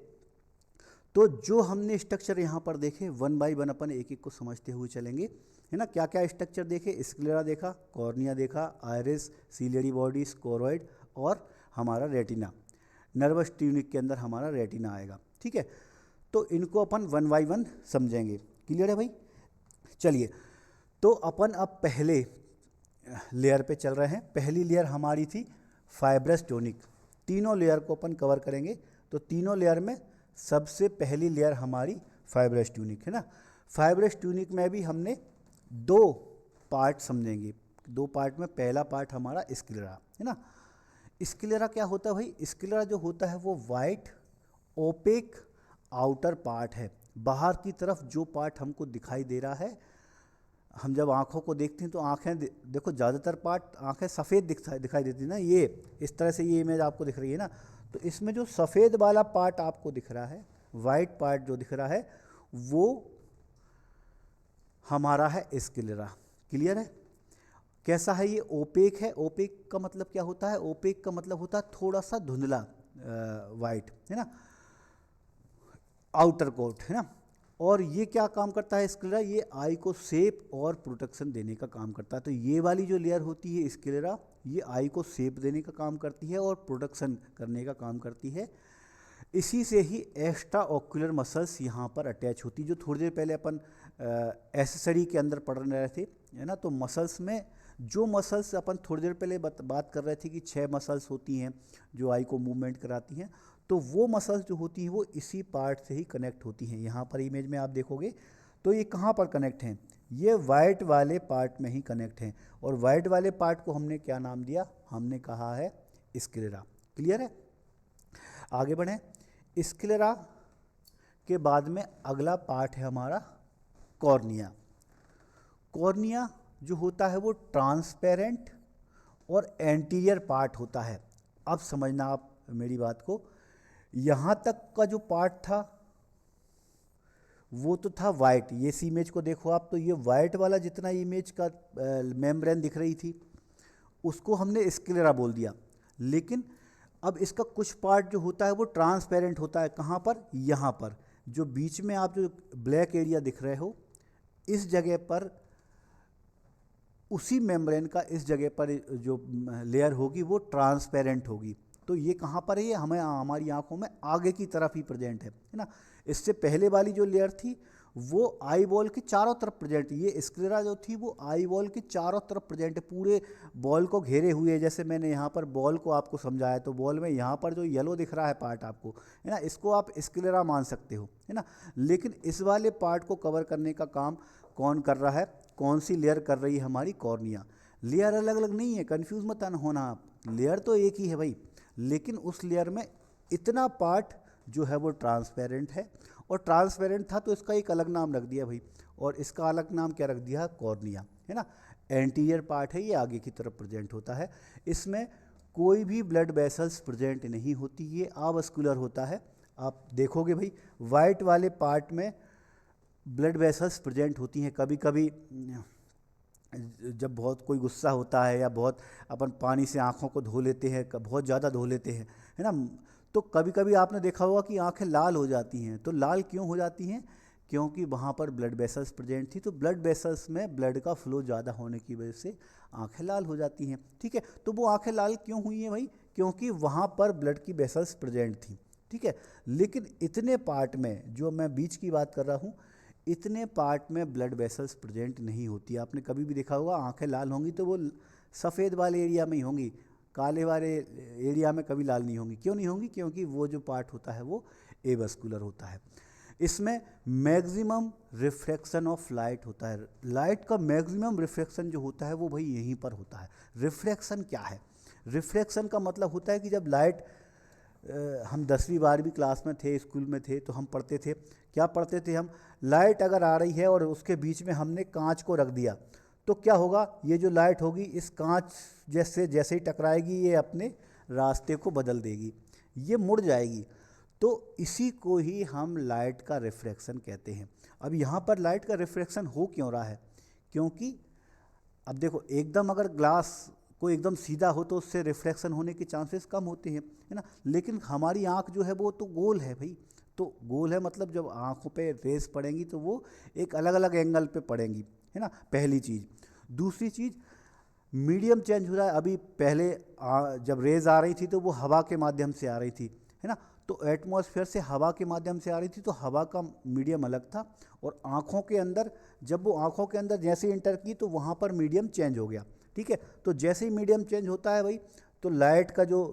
तो जो हमने स्ट्रक्चर यहाँ पर देखे, वन बाय वन अपन एक एक को समझते हुए चलेंगे, है ना। क्या क्या स्ट्रक्चर देखे, स्क्लेरा देखा, कॉर्निया देखा, आइरिस, सीलियरी बॉडीज, कोरोइड और हमारा रेटिना। नर्वस ट्यूनिक के अंदर हमारा रेटिना आएगा, ठीक है। तो इनको अपन वन बाय वन समझेंगे, क्लियर है भाई। चलिए, तो अपन अब पहले लेयर पे चल रहे हैं। पहली लेयर हमारी थी फाइब्रस ट्यूनिक। तीनों लेयर को अपन कवर करेंगे, तो तीनों लेयर में सबसे पहली लेयर हमारी फाइब्रस ट्यूनिक, है ना। फाइब्रस ट्यूनिक में भी हमने दो पार्ट समझेंगे। दो पार्ट में पहला पार्ट हमारा स्क्लेरा, है ना। स्क्लेरा क्या होता है भाई, स्क्लेरा जो होता है वो वाइट ओपेक आउटर पार्ट है। बाहर की तरफ जो पार्ट हमको दिखाई दे रहा है, हम जब आँखों को देखते हैं तो आँखें देखो, ज़्यादातर पार्ट आँखें सफ़ेद दिखाई देती है ना, ये इस तरह से ये इमेज आपको दिख रही है ना। तो इसमें जो सफ़ेद वाला पार्ट आपको दिख रहा है, वाइट पार्ट जो दिख रहा है, वो हमारा है स्क्लेरा, क्लियर है। कैसा है ये, ओपेक है। ओपेक का मतलब क्या होता है, ओपेक का मतलब होता है थोड़ा सा धुंधला, वाइट, है ना, आउटर कोट, है ना। और ये क्या काम करता है स्क्लेरा, ये आई को शेप और प्रोटेक्शन देने का काम करता है। तो ये वाली जो लेयर होती है स्क्लेरा, ये आई को शेप देने का काम करती है और प्रोटेक्शन करने का काम करती है। इसी से ही एक्स्ट्रा ऑक्यूलर मसल्स यहाँ पर अटैच होती, जो थोड़ी देर पहले अपन एसेसरी के अंदर पढ़ रहे थे, है ना। तो मसल्स में जो मसल्स अपन थोड़ी देर पहले बात कर रहे थे कि 6 मसल्स होती हैं जो आई को मूवमेंट कराती हैं, तो वो मसल्स जो होती हैं वो इसी पार्ट से ही कनेक्ट होती हैं। यहाँ पर इमेज में आप देखोगे तो ये कहाँ पर कनेक्ट हैं, ये वाइट वाले पार्ट में ही कनेक्ट हैं। और वाइट वाले पार्ट को हमने क्या नाम दिया, हमने कहा है स्क्लेरा। क्लियर है, आगे बढ़ें। स्क्लेरा के बाद में अगला पार्ट है हमारा कॉर्निया। कॉर्निया जो होता है वो ट्रांसपेरेंट और एंटीरियर पार्ट होता है। अब समझना आप मेरी बात को, यहाँ तक का जो पार्ट था वो तो था वाइट। ये इस इमेज को देखो आप, तो ये वाइट वाला जितना इमेज का मेम्ब्रेन दिख रही थी उसको हमने स्क्लेरा बोल दिया। लेकिन अब इसका कुछ पार्ट जो होता है वो ट्रांसपेरेंट होता है। कहाँ पर, यहाँ पर जो बीच में आप जो ब्लैक एरिया दिख रहे हो, इस जगह पर उसी मेम्ब्रेन का इस जगह पर जो लेयर होगी वो ट्रांसपेरेंट होगी। तो ये कहाँ पर है, ये हमें हमारी आंखों में आगे की तरफ ही प्रेजेंट है ना। इससे पहले वाली जो लेयर थी वो आई बॉल के चारों तरफ प्रेजेंट, ये स्क्लेरा जो थी वो आई बॉल के चारों तरफ प्रेजेंट है, पूरे बॉल को घेरे हुए है। जैसे मैंने यहाँ पर बॉल को आपको समझाया, तो बॉल में यहाँ पर जो येलो दिख रहा है पार्ट आपको, है ना, इसको आप स्क्लेरा मान सकते हो, है ना। लेकिन इस वाले पार्ट को कवर करने का काम कौन कर रहा है, कौन सी लेयर कर रही है, हमारी कॉर्निया। लेयर अलग अलग नहीं है, कन्फ्यूज मत होना आप, लेयर तो एक ही है भाई। लेकिन उस लेयर में इतना पार्ट जो है वो ट्रांसपेरेंट है, और ट्रांसपेरेंट था तो इसका एक अलग नाम रख दिया भाई, और इसका अलग नाम क्या रख दिया, कॉर्निया, है ना। एंटीरियर पार्ट है, ये आगे की तरफ प्रेजेंट होता है। इसमें कोई भी ब्लड वेसल्स प्रेजेंट नहीं होती, ये अवस्कुलर होता है। आप देखोगे भाई वाइट वाले पार्ट में ब्लड वेसल्स प्रेजेंट होती हैं। कभी कभी जब बहुत कोई गुस्सा होता है या बहुत अपन पानी से आँखों को धो लेते हैं, बहुत ज़्यादा धो लेते हैं, है ना, तो कभी कभी आपने देखा होगा कि आंखें लाल हो जाती हैं। तो लाल क्यों हो जाती हैं, क्योंकि वहाँ पर ब्लड वेसल्स प्रेजेंट थी, तो ब्लड वेसल्स में ब्लड का फ्लो ज़्यादा होने की वजह से आंखें लाल हो जाती हैं। ठीक है, तो वो आंखें लाल क्यों हुई हैं भाई, क्योंकि वहाँ पर ब्लड की वेसल्स प्रेजेंट थी। ठीक है, लेकिन इतने पार्ट में, जो मैं बीच की बात कर रहा हूँ, इतने पार्ट में ब्लड वेसल्स प्रेजेंट नहीं होती। आपने कभी भी देखा होगा आंखें लाल होंगी तो वो सफ़ेद वाले एरिया में ही होंगी, काले वाले एरिया में कभी लाल नहीं होंगी। क्यों नहीं होंगी, क्योंकि वो जो पार्ट होता है वो एवस्कुलर होता है। इसमें मैक्सिमम रिफ्रैक्शन ऑफ लाइट होता है। लाइट का मैक्सिमम रिफ्रैक्शन जो होता है वो भाई यहीं पर होता है। रिफ्रैक्शन क्या है, रिफ्रैक्शन का मतलब होता है कि जब लाइट, हम 10वीं 12वीं क्लास में थे, स्कूल में थे, तो हम पढ़ते थे, क्या पढ़ते थे हम, लाइट अगर आ रही है और उसके बीच में हमने कांच को रख दिया तो क्या होगा, ये जो लाइट होगी इस कांच जैसे ही टकराएगी ये अपने रास्ते को बदल देगी, ये मुड़ जाएगी। तो इसी को ही हम लाइट का रिफ्रैक्शन कहते हैं। अब यहाँ पर लाइट का रिफ्रैक्शन हो क्यों रहा है, क्योंकि अब देखो एकदम अगर ग्लास को एकदम सीधा हो तो उससे रिफ्रैक्शन होने के चांसेस कम होते हैं, है ना। लेकिन हमारी आँख जो है वो तो गोल है भाई, तो गोल है मतलब जब आँखों पे रेस पड़ेंगी तो वो एक अलग अलग एंगल पे पड़ेंगी, है ना, पहली चीज़। दूसरी चीज़, मीडियम चेंज हो रहा है। अभी पहले जब रेज आ रही थी तो वो हवा के माध्यम से आ रही थी, है ना, तो एटमॉस्फेयर से हवा के माध्यम से आ रही थी, तो हवा का मीडियम अलग था। और आँखों के अंदर, जब वो आँखों के अंदर जैसे इंटर की तो वहाँ पर मीडियम चेंज हो गया। ठीक है, तो जैसे ही मीडियम चेंज होता है भाई, तो लाइट का जो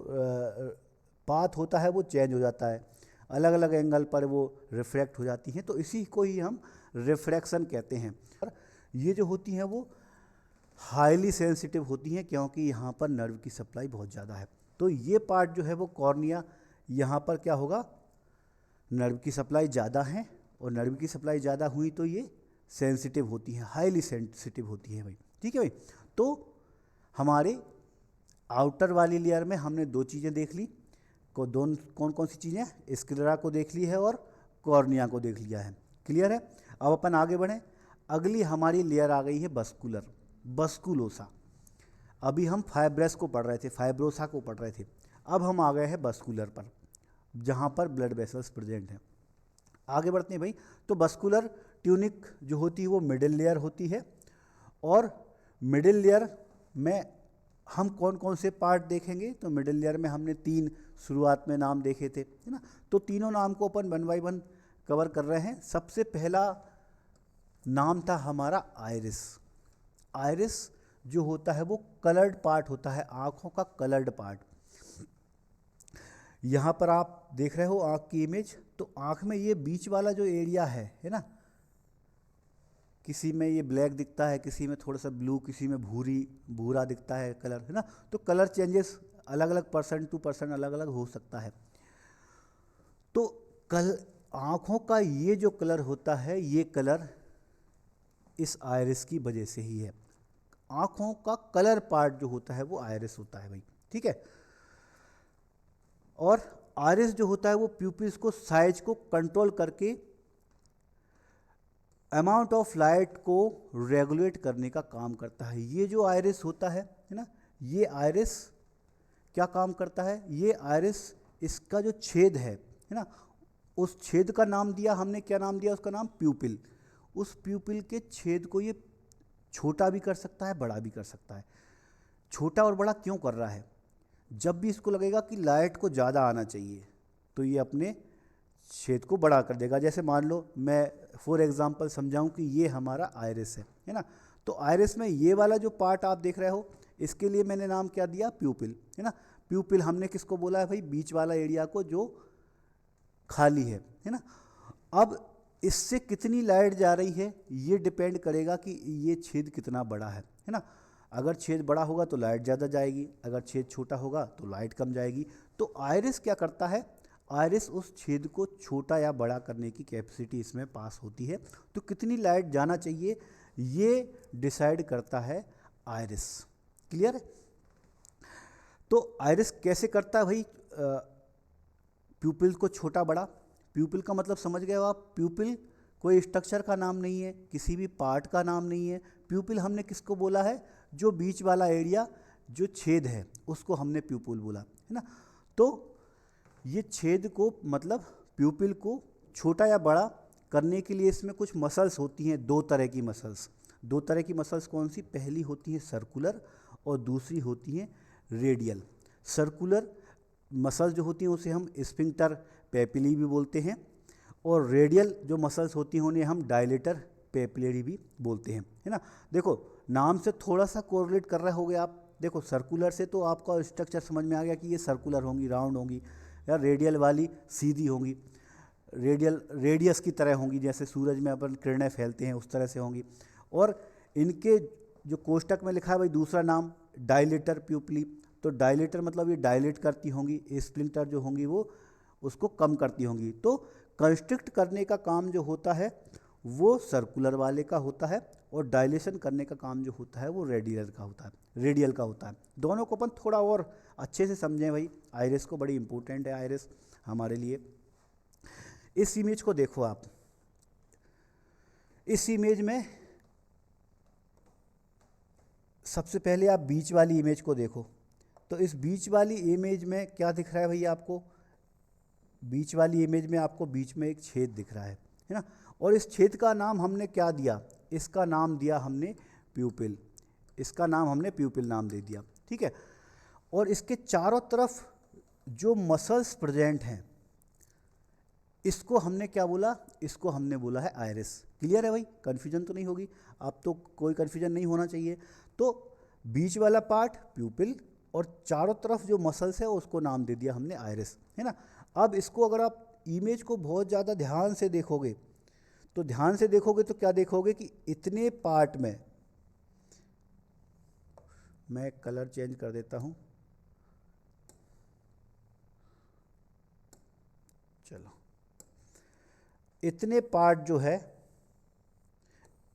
पाथ होता है वो चेंज हो जाता है, अलग अलग एंगल पर वो रिफ्रैक्ट हो जाती हैं। तो इसी को ही हम रिफ्रैक्शन कहते हैं। और ये जो होती हैं वो हाईली सेंसिटिव होती हैं, क्योंकि यहाँ पर नर्व की सप्लाई बहुत ज़्यादा है। तो ये पार्ट जो है वो कॉर्निया, यहाँ पर क्या होगा, नर्व की सप्लाई ज़्यादा है, और नर्व की सप्लाई ज़्यादा हुई तो ये सेंसिटिव होती हैं, हाईली सेंसिटिव होती हैं भाई। ठीक है भाई, तो हमारे आउटर वाली लेयर में हमने दो चीज़ें देख ली, कौन कौन सी चीज़ें, स्क्लेरा को देख ली है और कॉर्निया को देख लिया है। क्लियर है, अब अपन आगे बढ़ें। अगली हमारी लेयर आ गई है बस्कुलर, बस्कुलोसा। अभी हम फाइब्रस को पढ़ रहे थे, फाइब्रोसा को पढ़ रहे थे, अब हम आ गए हैं बस्कुलर पर, जहाँ पर ब्लड वेसल्स प्रेजेंट हैं। आगे बढ़ते हैं भाई। तो बस्कुलर ट्यूनिक जो होती है वो मिडिल लेयर होती है, और मिडिल लेयर में हम कौन कौन से पार्ट देखेंगे, तो मिडिल लेयर में हमने 3 शुरुआत में नाम देखे थे, है ना। तो तीनों नाम को अपन 1 बाय 1 कवर कर रहे हैं। सबसे पहला नाम था हमारा आइरिस। आइरिस जो होता है वो कलर्ड पार्ट होता है, आँखों का कलर्ड पार्ट। यहाँ पर आप देख रहे हो आँख की इमेज, तो आँख में ये बीच वाला जो एरिया है ना, किसी में ये ब्लैक दिखता है, किसी में थोड़ा सा ब्लू, किसी में भूरा दिखता है कलर, है ना। तो कलर चेंजेस अलग अलग पर्सन टू पर्सन अलग अलग हो सकता है। तो आँखों का ये जो कलर होता है, ये कलर इस आइरिस की वजह से ही है। आँखों का कलर पार्ट जो होता है वो आइरिस होता है भाई, ठीक है। और आइरिस जो होता है वो प्यूपिल्स को साइज को कंट्रोल करके अमाउंट ऑफ लाइट को रेगुलेट करने का काम करता है। ये जो आइरिस होता है ना, ये आइरिस क्या काम करता है, ये आइरिस इसका जो छेद है ना, उस छेद का नाम दिया हमने, क्या नाम दिया उसका नाम, प्यूपिल। उस प्यूपिल के छेद को ये छोटा भी कर सकता है, बड़ा भी कर सकता है। छोटा और बड़ा क्यों कर रहा है, जब भी इसको लगेगा कि लाइट को ज़्यादा आना चाहिए तो ये अपने छेद को बड़ा कर देगा। जैसे मान लो मैं फॉर एग्जांपल समझाऊं कि ये हमारा आइरिस है ना। तो आइरिस में ये वाला जो पार्ट आप देख रहे हो, इसके लिए मैंने नाम क्या दिया, प्यूपिल, है ना। प्यूपिल हमने किसको बोला है भाई, बीच वाला एरिया को जो खाली है ना। अब इससे कितनी लाइट जा रही है ये डिपेंड करेगा कि ये छेद कितना बड़ा है ना। अगर छेद बड़ा होगा तो लाइट ज़्यादा जाएगी, अगर छेद छोटा होगा तो लाइट कम जाएगी। तो आइरिस क्या करता है, आइरिस उस छेद को छोटा या बड़ा करने की कैपेसिटी इसमें पास होती है। तो कितनी लाइट जाना चाहिए ये डिसाइड करता है आइरिस। क्लियर है। तो आइरिस कैसे करता है भाई प्यूपिल को छोटा बड़ा। प्यूपिल का मतलब समझ गए हो आप, प्यूपिल कोई स्ट्रक्चर का नाम नहीं है, किसी भी पार्ट का नाम नहीं है। प्यूपिल हमने किसको बोला है, जो बीच वाला एरिया जो छेद है उसको हमने प्यूपिल बोला, है ना। तो ये छेद को मतलब प्यूपिल को छोटा या बड़ा करने के लिए इसमें कुछ मसल्स होती हैं, 2 तरह की मसल्स। 2 तरह की मसल्स कौन सी, पहली होती है सर्कुलर और दूसरी होती है रेडियल। सर्कुलर मसल्स जो होती हैं उसे हम स्फिंक्टर पेपिली भी बोलते हैं, और रेडियल जो मसल्स होती हैं उन्हें हम डायलेटर पेपिलरी भी बोलते हैं, है ना। देखो नाम से थोड़ा सा कोरिलेट कर रहे होगे आप। देखो सर्कुलर से तो आपका स्ट्रक्चर समझ में आ गया कि ये सर्कुलर होंगी, राउंड होंगी, या रेडियल वाली सीधी होंगी, रेडियल रेडियस की तरह होंगी, जैसे सूरज में अपन किरणें फैलते हैं उस तरह से होंगी। और इनके जो कोष्टक में लिखा है भाई दूसरा नाम डायलेटर प्यूपिली, तो डायलेटर मतलब ये डायलेट करती होंगी, स्प्लिंटर जो होंगी वो उसको कम करती होंगी। तो कंस्ट्रिक्ट करने का काम जो होता है वो सर्कुलर वाले का होता है, और डायलेशन करने का काम जो होता है वो रेडियल का होता है। दोनों को अपन थोड़ा और अच्छे से समझें भाई। आइरिस को बड़ी इंपॉर्टेंट है आइरिस हमारे लिए। इस इमेज को देखो आप, इस इमेज में सबसे पहले आप बीच वाली इमेज को देखो। तो इस बीच वाली इमेज में क्या दिख रहा है भैया आपको, बीच वाली इमेज में आपको बीच में एक छेद दिख रहा है ना। और इस छेद का नाम हमने क्या दिया, इसका नाम दिया हमने प्यूपिल। इसका नाम हमने प्यूपिल नाम दे दिया, ठीक है। और इसके चारों तरफ जो मसल्स प्रेजेंट हैं इसको हमने क्या बोला, इसको हमने बोला है आइरिस। क्लियर है भाई, कन्फ्यूजन तो नहीं होगी, अब तो कोई कन्फ्यूजन नहीं होना चाहिए। तो बीच वाला पार्ट प्यूपिल और चारों तरफ जो मसल्स है उसको नाम दे दिया हमने आइरिस, है ना। अब इसको अगर आप इमेज को बहुत ज़्यादा ध्यान से देखोगे तो क्या देखोगे कि इतने पार्ट में, मैं कलर चेंज कर देता हूँ, चलो, इतने पार्ट जो है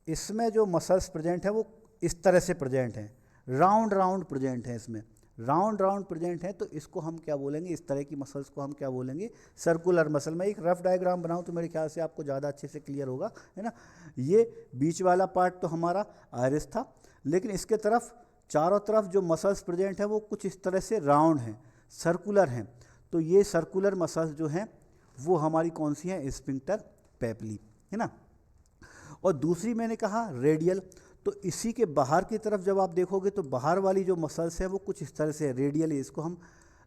इसमें जो मसल्स प्रेजेंट है वो इस तरह से प्रेजेंट हैं, राउंड राउंड प्रेजेंट हैं, इसमें राउंड राउंड प्रेजेंट है। तो इसको हम क्या बोलेंगे, इस तरह की मसल्स को हम क्या बोलेंगे, सर्कुलर मसल। मैं एक रफ डायग्राम बनाऊं तो मेरे ख्याल से आपको ज़्यादा अच्छे से क्लियर होगा, है ना। ये बीच वाला पार्ट तो हमारा आइरिस था, लेकिन इसके तरफ चारों तरफ जो मसल्स प्रेजेंट है वो कुछ इस तरह से राउंड हैं, सर्कुलर हैं। तो ये सर्कुलर मसल्स जो हैं वो हमारी कौन सी हैं, स्फिंक्टर पेपिली, है ना। और दूसरी मैंने कहा रेडियल। तो इसी के बाहर की तरफ जब आप देखोगे तो बाहर वाली जो मसल्स है वो कुछ इस तरह से है, रेडियल है। इसको हम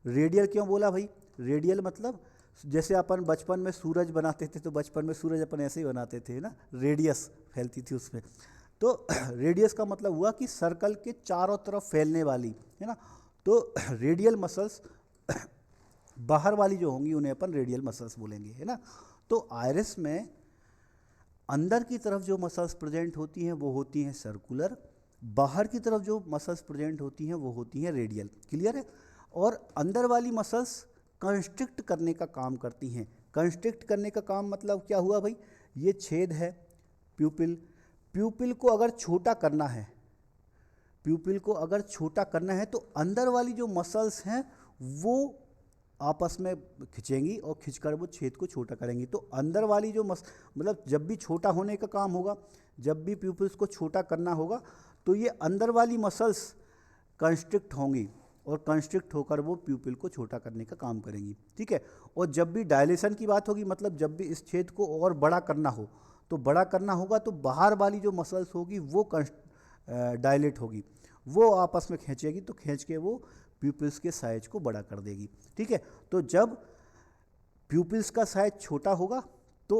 रेडियल क्यों बोला भाई? रेडियल मतलब जैसे अपन बचपन में सूरज बनाते थे, तो बचपन में सूरज अपन ऐसे ही बनाते थे ना, रेडियस फैलती थी उसमें। तो रेडियस का मतलब हुआ कि सर्कल के चारों तरफ फैलने वाली, है ना। तो रेडियल मसल्स बाहर वाली जो होंगी उन्हें अपन रेडियल मसल्स बोलेंगे, है ना। तो आयरिस में अंदर की तरफ जो मसल्स प्रेजेंट होती हैं वो होती हैं सर्कुलर, बाहर की तरफ जो मसल्स प्रेजेंट होती हैं वो होती हैं रेडियल। क्लियर है? और अंदर वाली मसल्स कंस्ट्रिक्ट करने का काम करती हैं। कंस्ट्रिक्ट करने का काम मतलब क्या हुआ भाई? ये छेद है प्यूपिल, प्यूपिल को अगर छोटा करना है, प्यूपिल को अगर छोटा करना है तो अंदर वाली जो मसल्स हैं वो आपस में खिंचेंगी और खिंचकर वो छेद को छोटा करेंगी। तो अंदर वाली जो मतलब जब भी छोटा होने का काम होगा, जब भी प्यूपिल्स को छोटा करना होगा, तो ये अंदर वाली मसल्स कंस्ट्रिक्ट होंगी और कंस्ट्रिक्ट होकर वो प्यूपिल को छोटा करने का काम करेंगी। ठीक है? और जब भी डायलेशन की बात होगी, मतलब जब भी इस छेद को और बड़ा करना हो, तो बड़ा करना होगा तो बाहर वाली जो मसल्स होगी वो डायलेट होगी, वो आपस में खींचेगी, तो खींच के वो प्यूपिल्स के साइज को बड़ा कर देगी। ठीक है? तो जब प्यूपिल्स का साइज छोटा होगा तो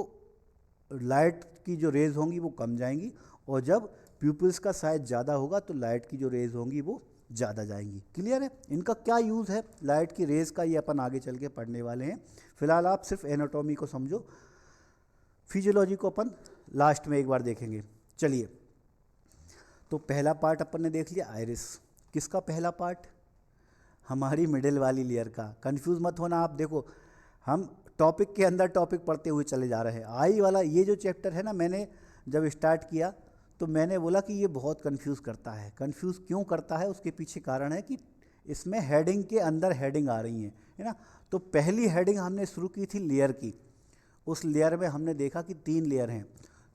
लाइट की जो रेज होंगी वो कम जाएंगी, और जब प्यूपिल्स का साइज ज़्यादा होगा तो लाइट की जो रेज होंगी वो ज़्यादा जाएंगी। क्लियर है? इनका क्या यूज़ है लाइट की रेज का, ये अपन आगे चल के पढ़ने वाले हैं। फिलहाल आप सिर्फ एनाटॉमी को समझो, फिजियोलॉजी को अपन लास्ट में एक बार देखेंगे। चलिए, तो पहला पार्ट अपन ने देख लिया आइरिस। किसका पहला पार्ट? हमारी मिडिल वाली लेयर का। कंफ्यूज मत होना आप, देखो हम टॉपिक के अंदर टॉपिक पढ़ते हुए चले जा रहे हैं। आई वाला ये जो चैप्टर है ना, मैंने जब स्टार्ट किया तो मैंने बोला कि ये बहुत कंफ्यूज करता है। कंफ्यूज क्यों करता है? उसके पीछे कारण है कि इसमें हेडिंग के अंदर हेडिंग आ रही हैं, है ना। तो पहली हेडिंग हमने शुरू की थी लेयर की। उस लेयर में हमने देखा कि 3 लेयर हैं।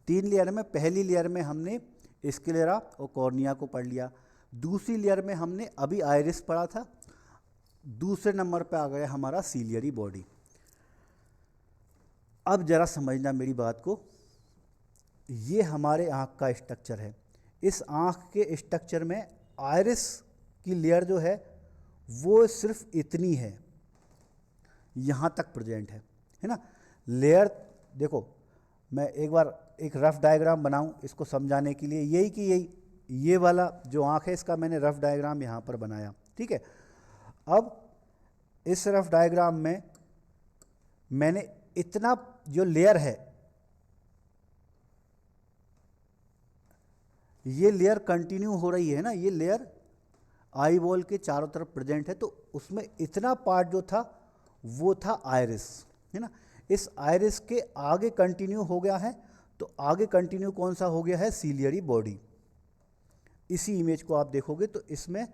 3 लेयर में पहली लेयर में हमने स्क्लेरा और कॉर्निया को पढ़ लिया। दूसरी लेयर में हमने अभी आइरिस पढ़ा था। दूसरे नंबर पे आ गया हमारा सीलियरी बॉडी। अब जरा समझना मेरी बात को, ये हमारे आँख का स्ट्रक्चर है। इस आँख के स्ट्रक्चर में आइरिस की लेयर जो है वो सिर्फ इतनी है, यहाँ तक प्रेजेंट है ना। लेयर देखो, मैं एक बार एक रफ डायग्राम बनाऊं इसको समझाने के लिए, यही कि ये वाला जो आँख है इसका मैंने रफ डायग्राम यहाँ पर बनाया। ठीक है? अब इस रफ डायग्राम में मैंने इतना जो लेयर है, ये लेयर कंटिन्यू हो रही है ना, ये लेयर आई बॉल के चारों तरफ प्रेजेंट है, तो उसमें इतना पार्ट जो था वो था आइरिस, है ना। इस आइरिस के आगे कंटिन्यू हो गया है, तो आगे कंटिन्यू कौन सा हो गया है? Ciliary body. इसी इमेज को आप देखोगे तो इसमें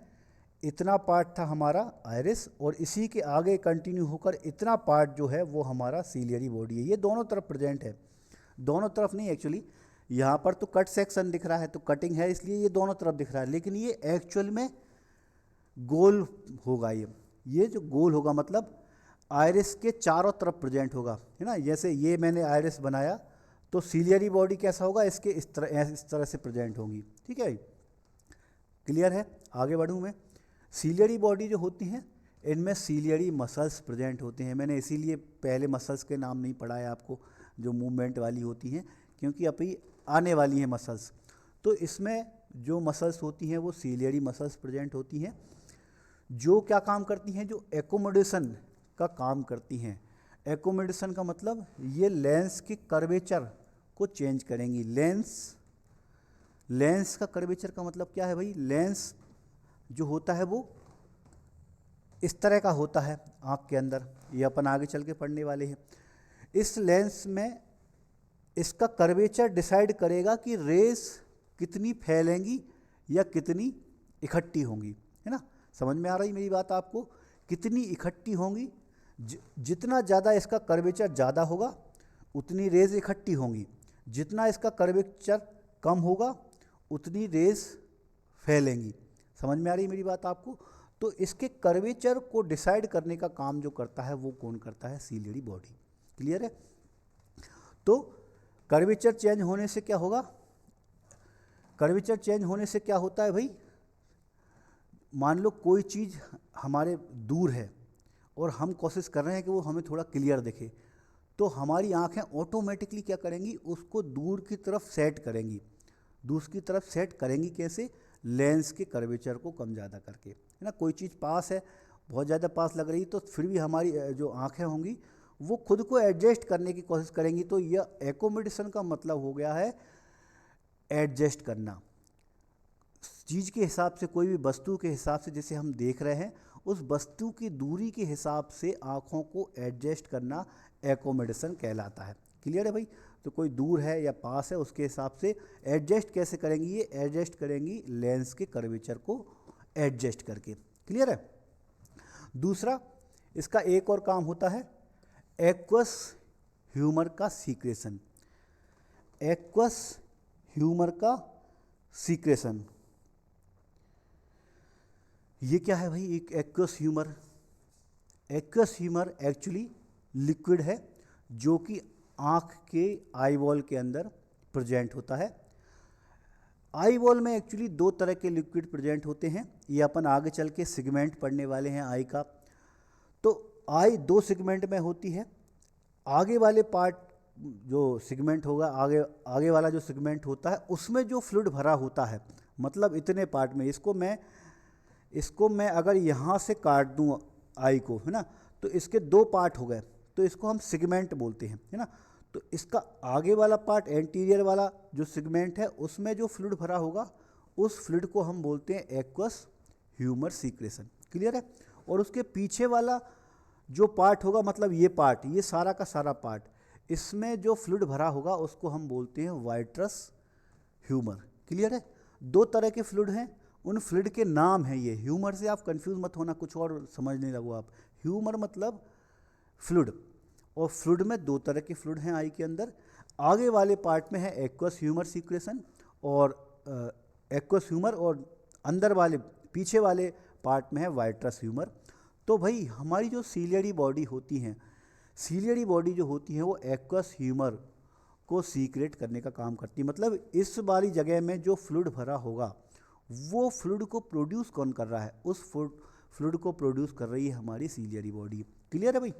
इतना पार्ट था हमारा आइरिस, और इसी के आगे कंटिन्यू होकर इतना पार्ट जो है वो हमारा सीलियरी बॉडी है। ये दोनों तरफ प्रेजेंट है, दोनों तरफ नहीं एक्चुअली, यहाँ पर तो कट सेक्शन दिख रहा है तो कटिंग है इसलिए ये दोनों तरफ दिख रहा है, लेकिन ये एक्चुअल में गोल होगा। ये जो गोल होगा मतलब आइरिस के चारों तरफ प्रेजेंट होगा, है ना। जैसे ये मैंने आइरिस बनाया तो सीलियरी बॉडी कैसा होगा? इसके इस तरह से प्रेजेंट होगी। ठीक है? क्लियर है? आगे बढ़ूँ मैं। सीलियरी बॉडी जो होती हैं इनमें सीलियरी मसल्स प्रेजेंट होते हैं। मैंने इसीलिए पहले मसल्स के नाम नहीं पढ़ाया आपको, जो मूवमेंट वाली होती हैं, क्योंकि अभी आने वाली हैं मसल्स। तो इसमें जो मसल्स होती हैं वो सीलियरी मसल्स प्रेजेंट होती हैं, जो क्या काम करती हैं? जो एकोमोडेशन का काम करती हैं। एकोमोडेशन का मतलब ये लेंस के कर्वेचर को चेंज करेंगी। लेंस का कर्वेचर का मतलब क्या है भाई? लेंस जो होता है वो इस तरह का होता है आँख के अंदर, ये अपन आगे चल के पढ़ने वाले हैं। इस लेंस में इसका कर्वेचर डिसाइड करेगा कि रेस कितनी फैलेंगी या कितनी इकट्ठी होंगी, है ना। समझ में आ रही मेरी बात आपको? कितनी इकट्ठी होंगी, जितना ज़्यादा इसका कर्वेचर ज़्यादा होगा उतनी रेज इकट्ठी होंगी, जितना इसका कर्वेचर कम होगा उतनी रेज फैलेंगी। समझ में आ रही मेरी बात आपको? तो इसके कर्वेचर को डिसाइड करने का काम जो करता है वो कौन करता है? Ciliary body. क्लियर है? तो कर्वेचर चेंज होने से क्या होगा? कर्वेचर चेंज होने से क्या होता है भाई, मान लो कोई चीज़ हमारे दूर है और हम कोशिश कर रहे हैं कि वो हमें थोड़ा क्लियर दिखे, तो हमारी आँखें ऑटोमेटिकली क्या करेंगी, उसको दूर की तरफ सेट करेंगी। दूर की तरफ सेट करेंगी कैसे, लेंस के कर्वेचर को कम ज़्यादा करके, है ना। कोई चीज़ पास है, बहुत ज़्यादा पास लग रही, तो फिर भी हमारी जो आँखें होंगी वो खुद को एडजस्ट करने की कोशिश करेंगी। तो यह एकोमोडेशन का मतलब हो गया है एडजस्ट करना, चीज़ के हिसाब से, कोई भी वस्तु के हिसाब से जिसे हम देख रहे हैं उस वस्तु की दूरी के हिसाब से आँखों को एडजस्ट करना एकोमोडेशन कहलाता है। क्लियर है भाई। तो कोई दूर है या पास है उसके हिसाब से एडजस्ट कैसे करेंगी, ये एडजस्ट करेंगी लेंस के कर्वेचर को एडजस्ट करके। क्लियर है। दूसरा इसका एक और काम होता है एक्वस ह्यूमर का सीक्रेशन। एक्वस ह्यूमर का सीक्रेशन, ये क्या है भाई, एक aqueous humour. Aqueous humour actually liquid है जो कि आँख के आई बॉल के अंदर प्रेजेंट होता है। आई बॉल में एक्चुअली दो तरह के लिक्विड प्रेजेंट होते हैं, ये अपन आगे चल के सेगमेंट पढ़ने वाले हैं आई का। तो आई दो सेगमेंट में होती है। आगे वाले पार्ट जो सेगमेंट होगा, आगे वाला जो सेगमेंट होता है उसमें जो फ्लूइड भरा होता है, मतलब इतने पार्ट में, इसको मैं अगर यहाँ से काट दूँ आई को, है ना, तो इसके दो पार्ट हो गए, तो इसको हम सेगमेंट बोलते हैं, है ना। तो इसका आगे वाला पार्ट, एंटीरियर वाला जो सेगमेंट है, उसमें जो फ्लूइड भरा होगा उस फ्लूइड को हम बोलते हैं एक्वस ह्यूमर सीक्रेशन। क्लियर है। और उसके पीछे वाला जो पार्ट होगा, मतलब ये पार्ट, ये सारा का सारा पार्ट, इसमें जो फ्लूइड भरा होगा उसको हम बोलते हैं वाइट्रस ह्यूमर। क्लियर है। दो तरह के फ्लूइड हैं, उन फ्लूइड के नाम हैं ये। ह्यूमर से आप कंफ्यूज मत होना, कुछ और समझने लगो आप। ह्यूमर मतलब फ्लूइड, और फ्लूइड में दो तरह के फ्लूइड हैं आई के अंदर। आगे वाले पार्ट में है एक्वस ह्यूमर सीक्रेशन और एक्वस ह्यूमर, और अंदर वाले पीछे वाले पार्ट में है वाइट्रस ह्यूमर। तो भाई हमारी जो सीलियरी बॉडी होती हैं, सीलियरी बॉडी जो होती है वो एक्वस ह्यूमर को सीक्रेट करने का काम करती है। मतलब इस वाली जगह में जो फ्लूइड भरा होगा वो फ्लूइड को प्रोड्यूस कौन कर रहा है, उस फ्लूइड को प्रोड्यूस कर रही है हमारी सीलियरी बॉडी। क्लियर है भाई।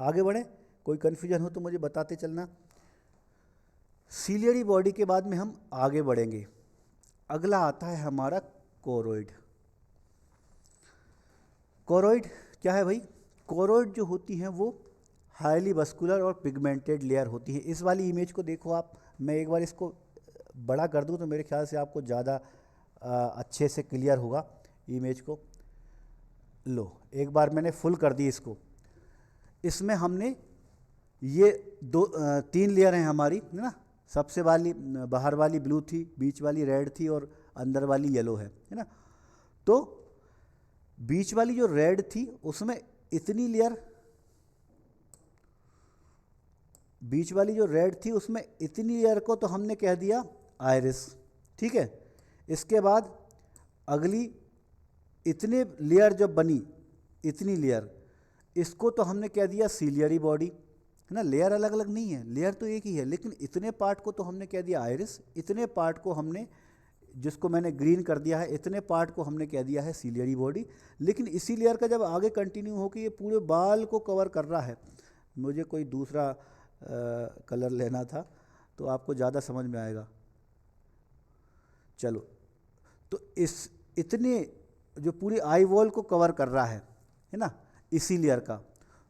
आगे बढ़े, कोई कन्फ्यूजन हो तो मुझे बताते चलना। सीलियरी बॉडी के बाद में हम आगे बढ़ेंगे। अगला आता है हमारा कोरोइड। कोरोइड क्या है भाई, कोरोइड जो होती हैं वो हाईली वस्कुलर और पिगमेंटेड लेयर होती है। इस वाली इमेज को देखो आप, मैं एक बार इसको बड़ा कर दूं तो मेरे ख्याल से आपको ज़्यादा अच्छे से क्लियर होगा इमेज को। लो, एक बार मैंने फुल कर दी इसको। इसमें हमने ये तीन लेयर हैं हमारी, है ना। सबसे वाली बाहर वाली ब्लू थी, बीच वाली रेड थी और अंदर वाली येलो है ना। तो बीच वाली जो रेड थी उसमें इतनी लेयर, बीच वाली जो रेड थी उसमें इतनी लेयर को तो हमने कह दिया आइरिस। ठीक है। इसके बाद अगली इतने लेयर जब बनी, इतनी लेयर, इसको तो हमने कह दिया सीलियरी बॉडी, है ना। लेयर अलग अलग नहीं है, लेयर तो एक ही है, लेकिन इतने पार्ट को तो हमने कह दिया आइरिस, इतने पार्ट को हमने, जिसको मैंने ग्रीन कर दिया है, इतने पार्ट को हमने कह दिया है सीलियरी बॉडी। लेकिन इसी लेयर का जब आगे कंटिन्यू हो कि ये पूरे बाल को कवर कर रहा है, मुझे कोई दूसरा कलर लेना था तो आपको ज़्यादा समझ में आएगा। चलो, तो इस इतने जो पूरी आई वॉल को कवर कर रहा है ना, इसी लेयर का,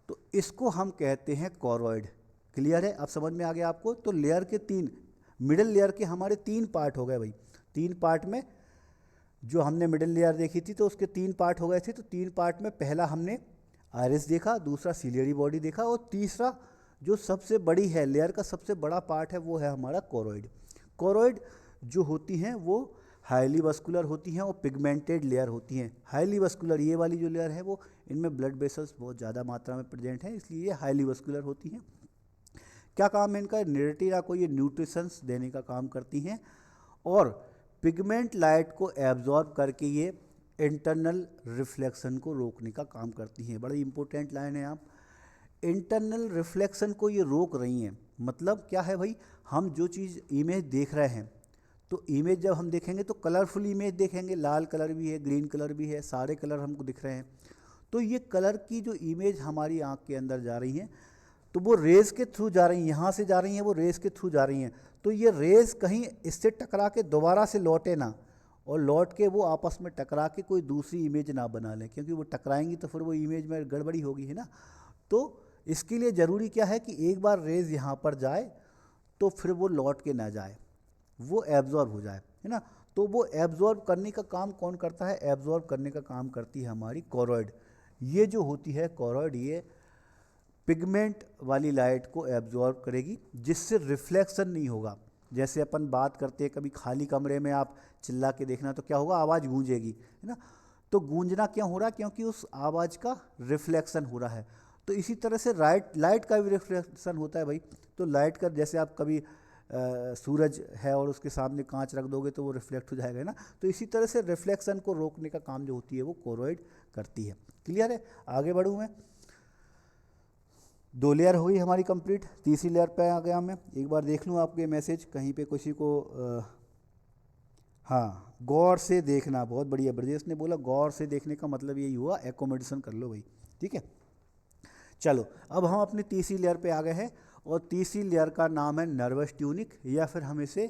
तो इसको हम कहते हैं कोरोइड। क्लियर है, अब समझ में आ गया आपको। तो लेयर के तीन, मिडिल लेयर के हमारे तीन पार्ट हो गए भाई। तीन पार्ट में जो हमने मिडिल लेयर देखी थी तो उसके तीन पार्ट हो गए थे। तो तीन पार्ट में पहला हमने आइरिस देखा, दूसरा सीलियरी बॉडी देखा, और तीसरा जो सबसे बड़ी है, लेयर का सबसे बड़ा पार्ट है, वो है हमारा कोरोइड। कोरोइड जो होती हैं वो हाईली वस्कुलर होती हैं और पिगमेंटेड लेयर होती हैं। हाईली वस्कुलर ये वाली जो लेयर है वो, इनमें ब्लड वेसल्स बहुत ज़्यादा मात्रा में प्रेजेंट हैं, इसलिए ये हाईली वस्कुलर होती हैं। क्या काम है इनका, रेटिना को ये न्यूट्रिशंस देने का काम करती हैं और पिगमेंट लाइट को एब्जॉर्ब करके ये इंटरनल रिफ्लेक्शन को रोकने का काम करती हैं। बड़ी इंपॉर्टेंट लाइन है, आप इंटरनल रिफ्लेक्शन को ये रोक रही हैं। मतलब क्या है भाई, हम जो चीज़ इमेज देख रहे हैं तो इमेज जब हम देखेंगे तो कलरफुल इमेज देखेंगे, लाल कलर भी है, ग्रीन कलर भी है, सारे कलर हमको दिख रहे हैं। तो ये कलर की जो इमेज हमारी आँख के अंदर जा रही हैं, तो वो रेज़ के थ्रू जा रही हैं, यहाँ से जा रही हैं, वो रेज़ के थ्रू जा रही हैं। तो ये रेज़ कहीं इससे टकरा के दोबारा से लौटे ना, और लौट के वो आपस में टकरा के कोई दूसरी इमेज ना बना लें, क्योंकि वो टकराएंगी तो फिर वो इमेज में गड़बड़ी होगी, है ना। तो इसके लिए ज़रूरी क्या है कि एक बार रेज़ यहाँ पर जाए तो फिर वो लौट के ना जाए, वो एब्जॉर्ब हो जाए, है ना। तो वो एब्जॉर्ब करने का काम कौन करता है? एब्जॉर्ब करने का काम करती है हमारी कोरोइड। ये जो होती है कोरोइड, ये पिगमेंट वाली लाइट को एब्जॉर्ब करेगी, जिससे रिफ्लेक्शन नहीं होगा। जैसे अपन बात करते हैं, कभी खाली कमरे में आप चिल्ला के देखना तो क्या होगा? आवाज़ गूंजेगी, है ना। तो गूंजना क्यों हो रहा है? क्योंकि उस आवाज़ का रिफ्लेक्शन हो रहा है। तो इसी तरह से लाइट का भी रिफ्लेक्शन होता है भाई। तो लाइट का, जैसे आप कभी सूरज है और उसके सामने कांच रख दोगे तो वो रिफ्लेक्ट हो जाएगा, है ना। तो इसी तरह से रिफ्लेक्शन को रोकने का काम जो होती है वो कोरोइड करती है। क्लियर है? आगे बढ़ूँ मैं। 2 लेयर हो गई हमारी कंप्लीट, तीसरी लेयर पे आ गया मैं। एक बार देख लूँ आपके मैसेज कहीं पे किसी को हाँ, गौर से देखना, बहुत बढ़िया। ब्रजेश ने बोला गौर से देखने का मतलब यही हुआ, एकोमोडेशन कर लो भाई, ठीक है। चलो, अब हम अपनी तीसरी लेयर पे आ गए हैं, और तीसरी लेयर का नाम है नर्वस ट्यूनिक, या फिर हम इसे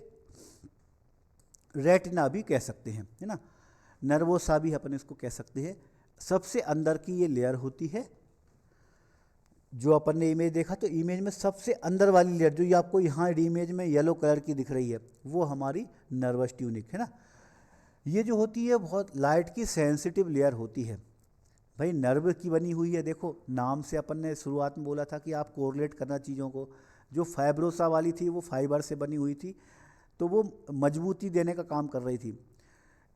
रेटिना भी कह सकते हैं, है ना। नर्वोसा भी अपन इसको कह सकते हैं। सबसे अंदर की ये लेयर होती है, जो अपन ने इमेज देखा, तो इमेज में सबसे अंदर वाली लेयर जो ये आपको यहाँ इमेज में येलो कलर की दिख रही है, वो हमारी नर्वस ट्यूनिक है ना। ये जो होती है बहुत लाइट की सेंसिटिव लेयर होती है भाई, नर्व की बनी हुई है। देखो, नाम से अपन ने शुरुआत में बोला था कि आप कोरिलेट करना चीज़ों को। जो फाइब्रोसा वाली थी वो फाइबर से बनी हुई थी, तो वो मजबूती देने का काम कर रही थी,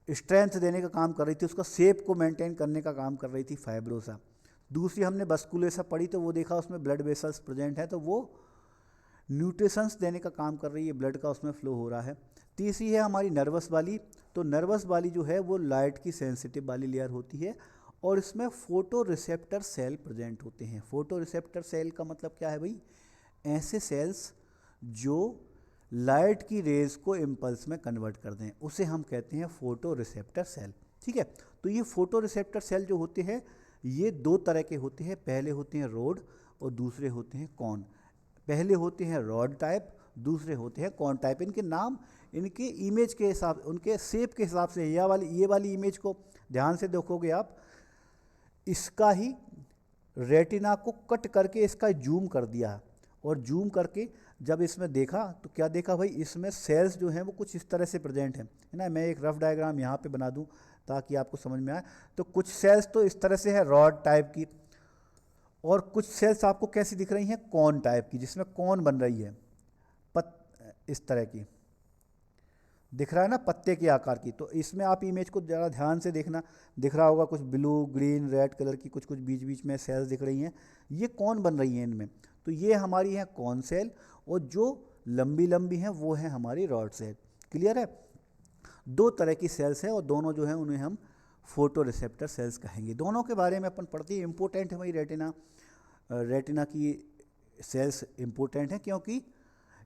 स्ट्रेंथ देने का काम कर रही थी, उसका शेप को मेंटेन करने का काम कर रही थी फाइब्रोसा। दूसरी हमने बस्कुलेसा पढ़ी, तो वो देखा उसमें ब्लड वेसल्स प्रेजेंट है, तो वो न्यूट्रिशंस देने का काम कर रही है, ब्लड का उसमें फ्लो हो रहा है। तीसरी है हमारी नर्वस वाली। तो नर्वस वाली जो है वो लाइट की सेंसिटिव वाली लेयर होती है, और इसमें फोटो रिसेप्टर सेल प्रेजेंट होते हैं। फोटो रिसेप्टर सेल का मतलब क्या है भाई? ऐसे सेल्स जो लाइट की रेज को इम्पल्स में कन्वर्ट कर दें, उसे हम कहते हैं फोटो रिसेप्टर सेल, ठीक है। तो ये फोटो रिसेप्टर सेल जो होते हैं, ये 2 तरह के होते हैं। पहले होते हैं रॉड और दूसरे होते हैं कॉन। पहले होते हैं रॉड टाइप, दूसरे होते हैं कॉन टाइप। इनके नाम इनके इमेज के हिसाब, उनके शेप के हिसाब से। ये वाली इमेज को ध्यान से देखोगे आप, इसका ही रेटिना को कट करके इसका जूम कर दिया है, और जूम करके जब इसमें देखा तो क्या देखा भाई? इसमें सेल्स जो हैं वो कुछ इस तरह से प्रेजेंट हैं, है ना। मैं एक रफ डायग्राम यहाँ पे बना दूँ ताकि आपको समझ में आए। तो कुछ सेल्स तो इस तरह से है रॉड टाइप की, और कुछ सेल्स आपको कैसी दिख रही हैं? कॉन टाइप की, जिसमें कॉन बन रही है, इस तरह की दिख रहा है ना, पत्ते के आकार की। तो इसमें आप इमेज को ज़रा ध्यान से देखना, दिख रहा होगा कुछ ब्लू, ग्रीन, रेड कलर की कुछ बीच बीच में सेल्स दिख रही हैं। ये कौन बन रही हैं इनमें? तो ये हमारी हैं कॉन सेल, और जो लंबी लंबी हैं वो हैं हमारी रॉड सेल। क्लियर है? 2 तरह की सेल्स हैं, और दोनों जो हैं उन्हें हम फोटो रिसेप्टर सेल्स कहेंगे। दोनों के बारे में अपन पढ़ते हैं। इम्पोर्टेंट है भाई रेटिना की सेल्स इम्पोर्टेंट है, क्योंकि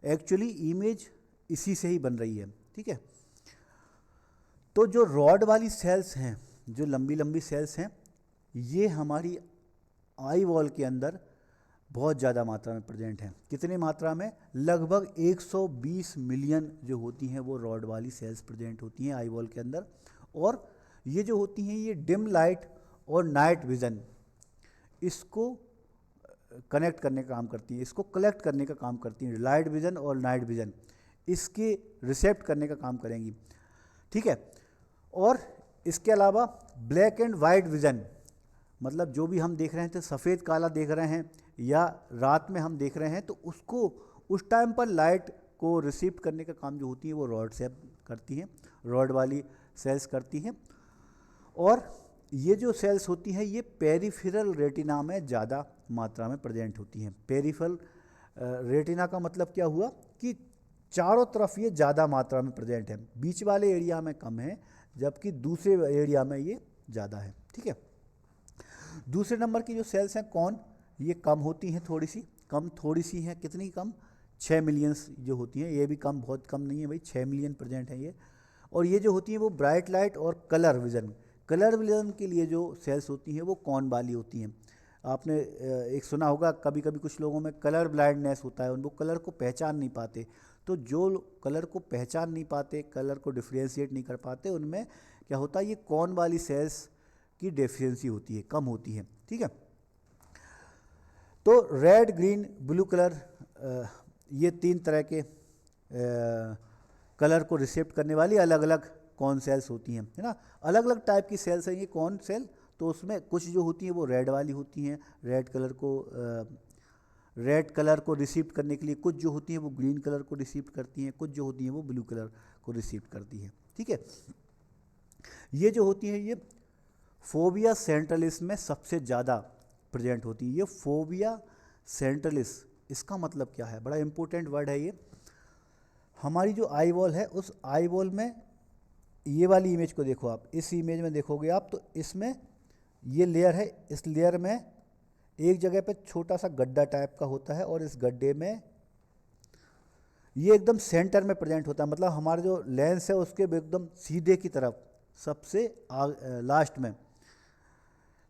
एक्चुअली इमेज इसी से ही बन रही है, ठीक है। तो जो रॉड वाली सेल्स हैं, जो लंबी लंबी सेल्स हैं, ये हमारी आई वॉल के अंदर बहुत ज़्यादा मात्रा में प्रेजेंट हैं। कितनी मात्रा में? लगभग 120 मिलियन जो होती हैं वो रॉड वाली सेल्स प्रेजेंट होती हैं आई वॉल के अंदर। और ये जो होती हैं ये डिम लाइट और नाइट विज़न, इसको कनेक्ट करने का काम करती हैं, इसको कलेक्ट करने का काम करती हैं। लाइट विज़न और नाइट विज़न इसके रिसेप्ट करने का काम करेंगी, ठीक है। और इसके अलावा ब्लैक एंड वाइट विज़न, मतलब जो भी हम देख रहे हैं तो सफ़ेद काला देख रहे हैं, या रात में हम देख रहे हैं, तो उसको उस टाइम पर लाइट को रिसीव करने का काम जो होती है वो रॉड से करती हैं, रॉड वाली सेल्स करती हैं। और ये जो सेल्स होती हैं ये पेरिफेरल रेटिना में ज़्यादा मात्रा में प्रेजेंट होती हैं। पेरिफेरल रेटिना का मतलब क्या हुआ कि चारों तरफ ये ज़्यादा मात्रा में प्रेजेंट है, बीच वाले एरिया में कम है, जबकि दूसरे एरिया में ये ज़्यादा है, ठीक है। दूसरे नंबर की जो सेल्स हैं कौन, ये कम होती हैं, थोड़ी सी हैं। कितनी कम? 6 मिलियंस जो होती हैं, ये भी कम, बहुत कम नहीं है भाई, 6 मिलियन प्रेजेंट हैं ये। और ये जो होती हैं वो ब्राइट लाइट और कलर विज़न के लिए जो सेल्स होती हैं वो कौन वाली होती हैं। आपने एक सुना होगा, कभी कभी कुछ लोगों में कलर ब्लाइंडनेस होता है, उनको कलर को पहचान नहीं पाते। तो जो कलर को पहचान नहीं पाते, कलर को डिफ्रेंशिएट नहीं कर पाते, उनमें क्या होता है, ये कौन वाली सेल्स की डेफिशिएंसी होती है, कम होती है। ठीक है, तो रेड, ग्रीन, ब्लू कलर, ये 3 तरह के कलर को रिसेप्ट करने वाली अलग अलग कौन सेल्स होती हैं, है ना। अलग अलग टाइप की सेल्स हैं ये कौन सेल। तो उसमें कुछ जो होती हैं वो रेड वाली होती हैं, रेड कलर को रिसीव करने के लिए। कुछ जो होती हैं वो ग्रीन कलर को रिसीव करती हैं, कुछ जो होती हैं वो ब्लू कलर को रिसीव करती हैं। ठीक है, ये जो होती हैं ये फोबिया सेंट्रलिस में सबसे ज़्यादा प्रेजेंट होती है। ये फोबिया सेंट्रलिस, इसका मतलब क्या है, बड़ा इंपॉर्टेंट वर्ड है ये। हमारी जो आई बॉल है, उस आई बॉल में ये वाली इमेज को देखो आप, इस इमेज में देखोगे आप, तो इसमें ये लेयर है, इस लेयर में एक जगह पे छोटा सा गड्ढा टाइप का होता है, और इस गड्ढे में ये एकदम सेंटर में प्रेजेंट होता है। मतलब हमारा जो लेंस है उसके एकदम सीधे की तरफ, सबसे लास्ट में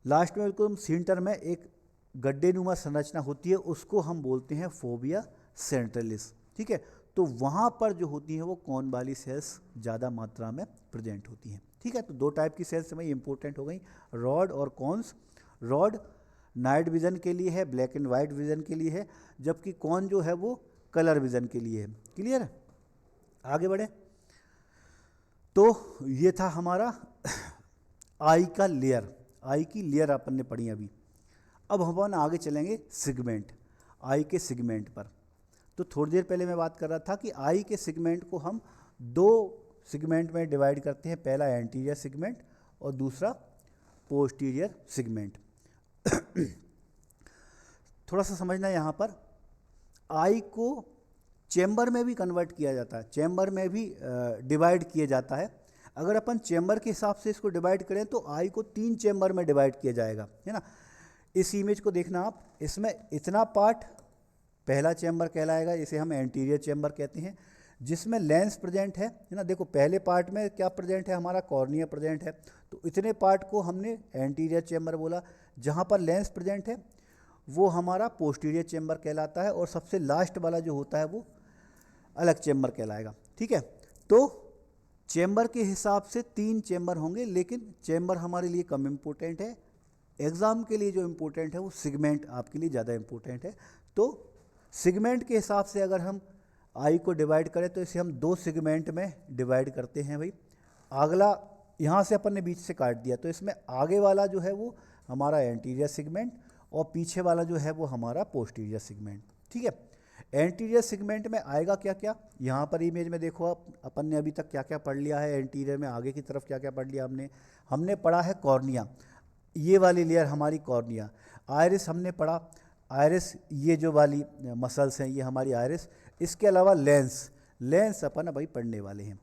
एकदम सेंटर में एक गड्ढे नुमा संरचना होती है, उसको हम बोलते हैं फोबिया सेंट्रलिस। ठीक है, तो वहाँ पर जो होती हैं वो कौन वाली सेल्स ज़्यादा मात्रा में प्रेजेंट होती हैं। ठीक है, तो 2 टाइप की सेल्स हमें इंपॉर्टेंट हो गई, रॉड और कॉन्स। रॉड नाइट विज़न के लिए है, ब्लैक एंड वाइट विज़न के लिए है, जबकि कॉन जो है वो कलर विज़न के लिए है। क्लियर है, आगे बढ़े। तो ये था हमारा आई का लेयर, आई की लेयर अपन ने पढ़ी अभी। अब हम आगे चलेंगे सेगमेंट, आई के सेगमेंट पर। तो थोड़ी देर पहले मैं बात कर रहा था कि आई के सेगमेंट को हम 2 सेगमेंट में डिवाइड करते हैं, पहला एंटीरियर सेगमेंट और दूसरा पोस्टीरियर सेगमेंट। थोड़ा सा समझना यहाँ पर, आई को चेम्बर में भी कन्वर्ट किया जाता है, चेम्बर में भी डिवाइड किया जाता है। अगर अपन चेम्बर के हिसाब से इसको डिवाइड करें तो आई को 3 चेम्बर में डिवाइड किया जाएगा, है ना। इस इमेज को देखना आप, इसमें इतना पार्ट पहला चेम्बर कहलाएगा, इसे हम एंटीरियर चेम्बर कहते हैं, जिसमें लेंस प्रेजेंट है ना। देखो पहले पार्ट में क्या प्रेजेंट है, हमारा कॉर्निया प्रेजेंट है, तो इतने पार्ट को हमने एंटीरियर चेम्बर बोला। जहाँ पर लेंस प्रेजेंट है वो हमारा पोस्टीरियर चेम्बर कहलाता है, और सबसे लास्ट वाला जो होता है वो अलग चेम्बर कहलाएगा। ठीक है, तो चेम्बर के हिसाब से 3 चेम्बर होंगे, लेकिन चेम्बर हमारे लिए कम इम्पोर्टेंट है। एग्ज़ाम के लिए जो इम्पोर्टेंट है वो सेगमेंट आपके लिए ज़्यादा इम्पोर्टेंट है। तो सेगमेंट के हिसाब से अगर हम आई को डिवाइड करें तो इसे हम 2 सेगमेंट में डिवाइड करते हैं भाई। अगला यहाँ से अपन ने बीच से काट दिया, तो इसमें आगे वाला जो है वो हमारा एंटीरियर सेगमेंट और पीछे वाला जो है वो हमारा पोस्टीरियर सेगमेंट। ठीक है, एंटीरियर सेगमेंट में आएगा क्या क्या, यहाँ पर इमेज में देखो आप, अपन ने अभी तक क्या क्या पढ़ लिया है एंटीरियर में, आगे की तरफ क्या क्या पढ़ लिया हमने पढ़ा है कॉर्निया, ये वाली लेयर हमारी कॉर्निया। आयरिस हमने पढ़ा, आयरिस ये जो वाली मसल्स हैं ये हमारी आयरिस। इसके अलावा लेंस अपन भाई पढ़ने वाले हैं।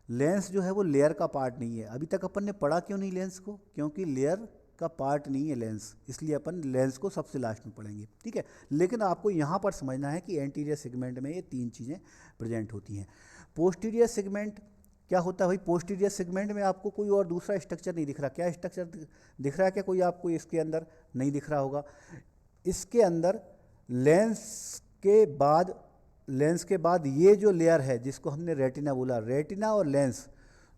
लेंस जो है वो लेयर का पार्ट नहीं है। अभी तक अपन ने पढ़ा क्यों नहीं लेंस को, क्योंकि लेयर का पार्ट नहीं है लेंस, इसलिए अपन लेंस को सबसे लास्ट में पढ़ेंगे। ठीक है, लेकिन आपको यहाँ पर समझना है कि एंटीरियर सेगमेंट में ये 3 चीज़ें प्रेजेंट होती हैं। पोस्टीरियर सेगमेंट क्या होता है भाई, पोस्टीरियर सेगमेंट में आपको कोई और दूसरा स्ट्रक्चर नहीं दिख रहा। क्या स्ट्रक्चर दिख रहा है, क्या कोई आपको इसके अंदर नहीं दिख रहा होगा। इसके अंदर लेंस के बाद ये जो लेयर है जिसको हमने रेटिना बोला, रेटिना और लेंस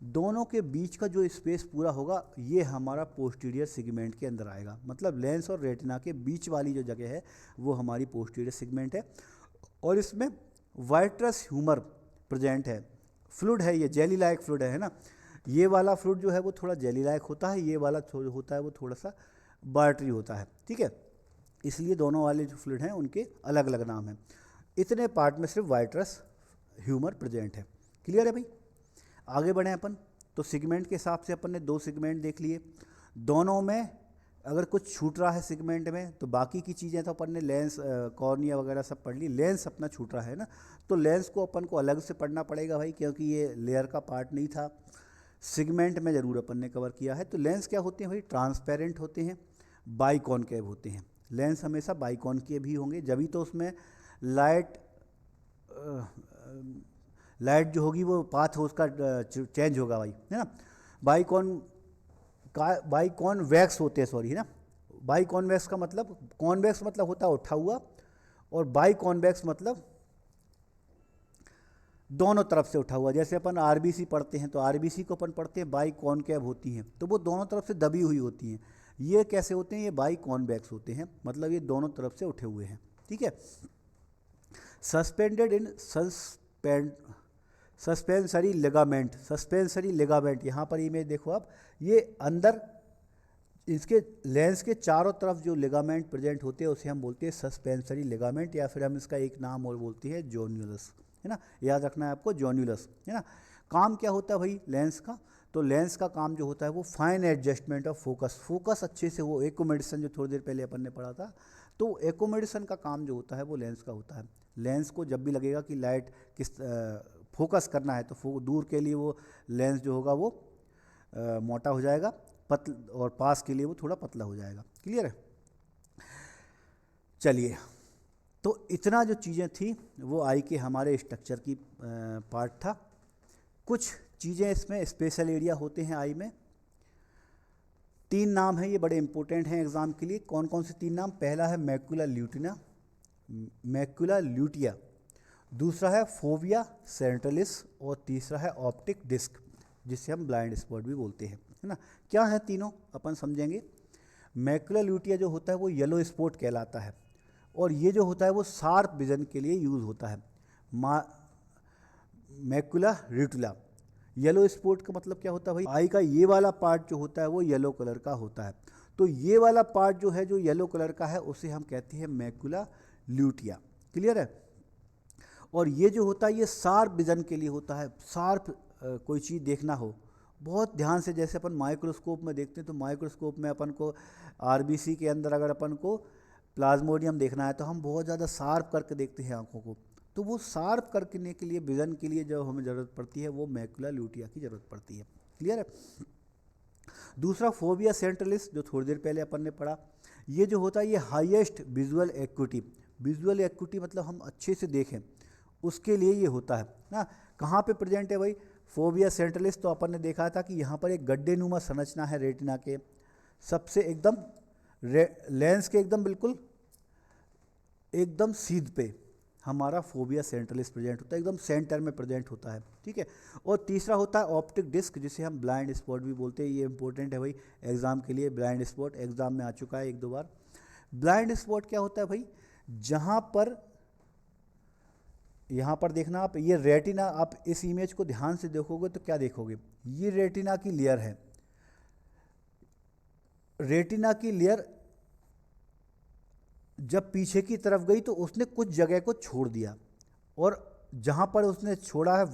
दोनों के बीच का जो स्पेस पूरा होगा ये हमारा पोस्टीरियर सेगमेंट के अंदर आएगा। मतलब लेंस और रेटिना के बीच वाली जो जगह है वो हमारी पोस्टीरियर सेगमेंट है। और इसमें वाइट्रस ह्यूमर प्रेजेंट है, फ्लूइड है, ये जेली लाइक फ्लूइड है ना। ये वाला फ्लूइड जो है वो थोड़ा जेली लाइक होता है, ये वाला होता है वो थोड़ा सा वाटरी होता है। ठीक है, इसलिए दोनों वाले जो फ्लूइड हैं उनके अलग अलग नाम हैं। इतने पार्ट में सिर्फ वाइट्रस ह्यूमर प्रेजेंट है। क्लियर है भाई, आगे बढ़ें अपन। तो सेगमेंट के हिसाब से अपन ने 2 सेगमेंट देख लिए, दोनों में अगर कुछ छूट रहा है सेगमेंट में तो बाकी की चीज़ें तो अपन ने लेंस कॉर्निया वगैरह सब पढ़ ली। लेंस अपना छूट रहा है ना, तो लेंस को अपन को अलग से पढ़ना पड़ेगा भाई, क्योंकि ये लेयर का पार्ट नहीं था। सेगमेंट में ज़रूर अपन ने कवर किया है। तो लेंस क्या होते हैं भाई, ट्रांसपेरेंट होते हैं, बाइकॉनकेव होते हैं। लेंस हमेशा बाइकॉनकेव ही होंगे, जब ही तो उसमें लाइट लाइट जो होगी वो पाथ हो उसका चेंज होगा भाई, है ना। बाइकॉन्वेक्स होते हैं, सॉरी, है ना। बाइकॉन्वेक्स का मतलब, कॉन्वेक्स मतलब होता है उठा हुआ, और बाइकॉन्वेक्स मतलब दोनों तरफ से उठा हुआ। जैसे अपन आरबीसी पढ़ते हैं तो आरबीसी को अपन पढ़ते हैं बाइकॉनकेव होती हैं, तो वो दोनों तरफ से दबी हुई होती हैं। ये कैसे होते हैं, ये बाइकॉन्वेक्स होते हैं, मतलब ये दोनों तरफ से उठे हुए हैं, ठीक है। Suspended in suspensory ligament, suspensory ligament, यहाँ पर इमेज देखो आप, ये अंदर इसके लेंस के चारों तरफ जो लिगामेंट प्रेजेंट होते हैं उसे हम बोलते हैं सस्पेंसरी लिगामेंट, या फिर हम इसका एक नाम और बोलते हैं जोन्यूलस, है ना। याद रखना है आपको, जोन्यूलस, है ना। काम क्या होता है भाई लेंस का, तो लेंस का काम जो होता है वो फाइन एडजस्टमेंट ऑफ फोकस अच्छे से, वो एक्कोमोडेशन जो थोड़ी देर पहले अपन ने पढ़ा था, तो एक्कोमोडेशन का काम जो होता है वो लेंस का होता है। लेंस को जब भी लगेगा कि लाइट किस फोकस करना है, तो दूर के लिए वो लेंस जो होगा वो मोटा हो जाएगा, और पास के लिए वो थोड़ा पतला हो जाएगा। क्लियर है। चलिए, तो इतना जो चीज़ें थी वो आई के हमारे स्ट्रक्चर की पार्ट था। कुछ चीज़ें इसमें स्पेशल एरिया होते हैं आई में। 3 नाम हैं, ये बड़े इंपॉर्टेंट हैं एग्जाम के लिए। कौन कौन से 3 नाम? पहला है मैक्युला ल्यूटिया, दूसरा है फोविया सेंट्रलिस, और तीसरा है ऑप्टिक डिस्क, जिसे हम ब्लाइंड स्पॉट भी बोलते हैं, है ना। क्या है तीनों अपन समझेंगे। मैक्युला ल्यूटिया जो होता है वो येलो स्पॉट कहलाता है, और ये जो होता है वो शार्प विजन के लिए यूज़ होता है। मैक्युला ल्यूटिया, येलो स्पॉट का मतलब क्या होता है भाई, आई का ये वाला पार्ट जो होता है वो येलो कलर का होता है, तो ये वाला पार्ट जो है जो येलो कलर का है उसे हम कहते हैं मैक्युला ल्यूटिया। क्लियर है। और ये जो होता है ये शार्प विजन के लिए होता है। शार्प कोई चीज़ देखना हो बहुत ध्यान से, जैसे अपन माइक्रोस्कोप में देखते हैं, तो माइक्रोस्कोप में अपन को आरबीसी के अंदर अगर अपन को प्लाज्मोडियम देखना है तो हम बहुत ज़्यादा शार्प करके देखते हैं आँखों को, तो वो शार्प करने के लिए, विज़न के लिए जो हमें ज़रूरत पड़ती है वो मैक्युला ल्यूटिया की ज़रूरत पड़ती है। क्लियर है। दूसरा फोविया सेंट्रलिस, जो थोड़ी देर पहले अपन ने पढ़ा, ये जो होता है ये highest visual acuity, visual acuity मतलब हम अच्छे से देखें उसके लिए ये होता है ना। कहाँ पे प्रेजेंट है भाई फोविया सेंट्रलिस, तो अपन ने देखा था कि यहाँ पर एक गड्ढे नुमा संरचना है रेटिना के सबसे एकदम लेंस के एकदम बिल्कुल एकदम सीध पे हमारा फोविया सेंट्रलिस प्रेजेंट होता है, एकदम सेंटर में प्रेजेंट होता है, ठीक है। और तीसरा होता है ऑप्टिक डिस्क, जिसे हम ब्लाइंड स्पॉट भी बोलते हैं। ये इंपॉर्टेंट है भाई एग्जाम के लिए, ब्लाइंड स्पॉट एग्जाम में आ चुका है 1-2 बार। ब्लाइंड स्पॉट क्या होता है भाई, जहाँ पर, यहाँ पर देखना आप, ये रेटिना, आप इस इमेज को ध्यान से देखोगे तो क्या देखोगे, ये रेटिना की लेयर है। रेटिना की लेयर जब पीछे की तरफ गई तो उसने कुछ जगह को छोड़ दिया, और जहाँ पर उसने छोड़ा है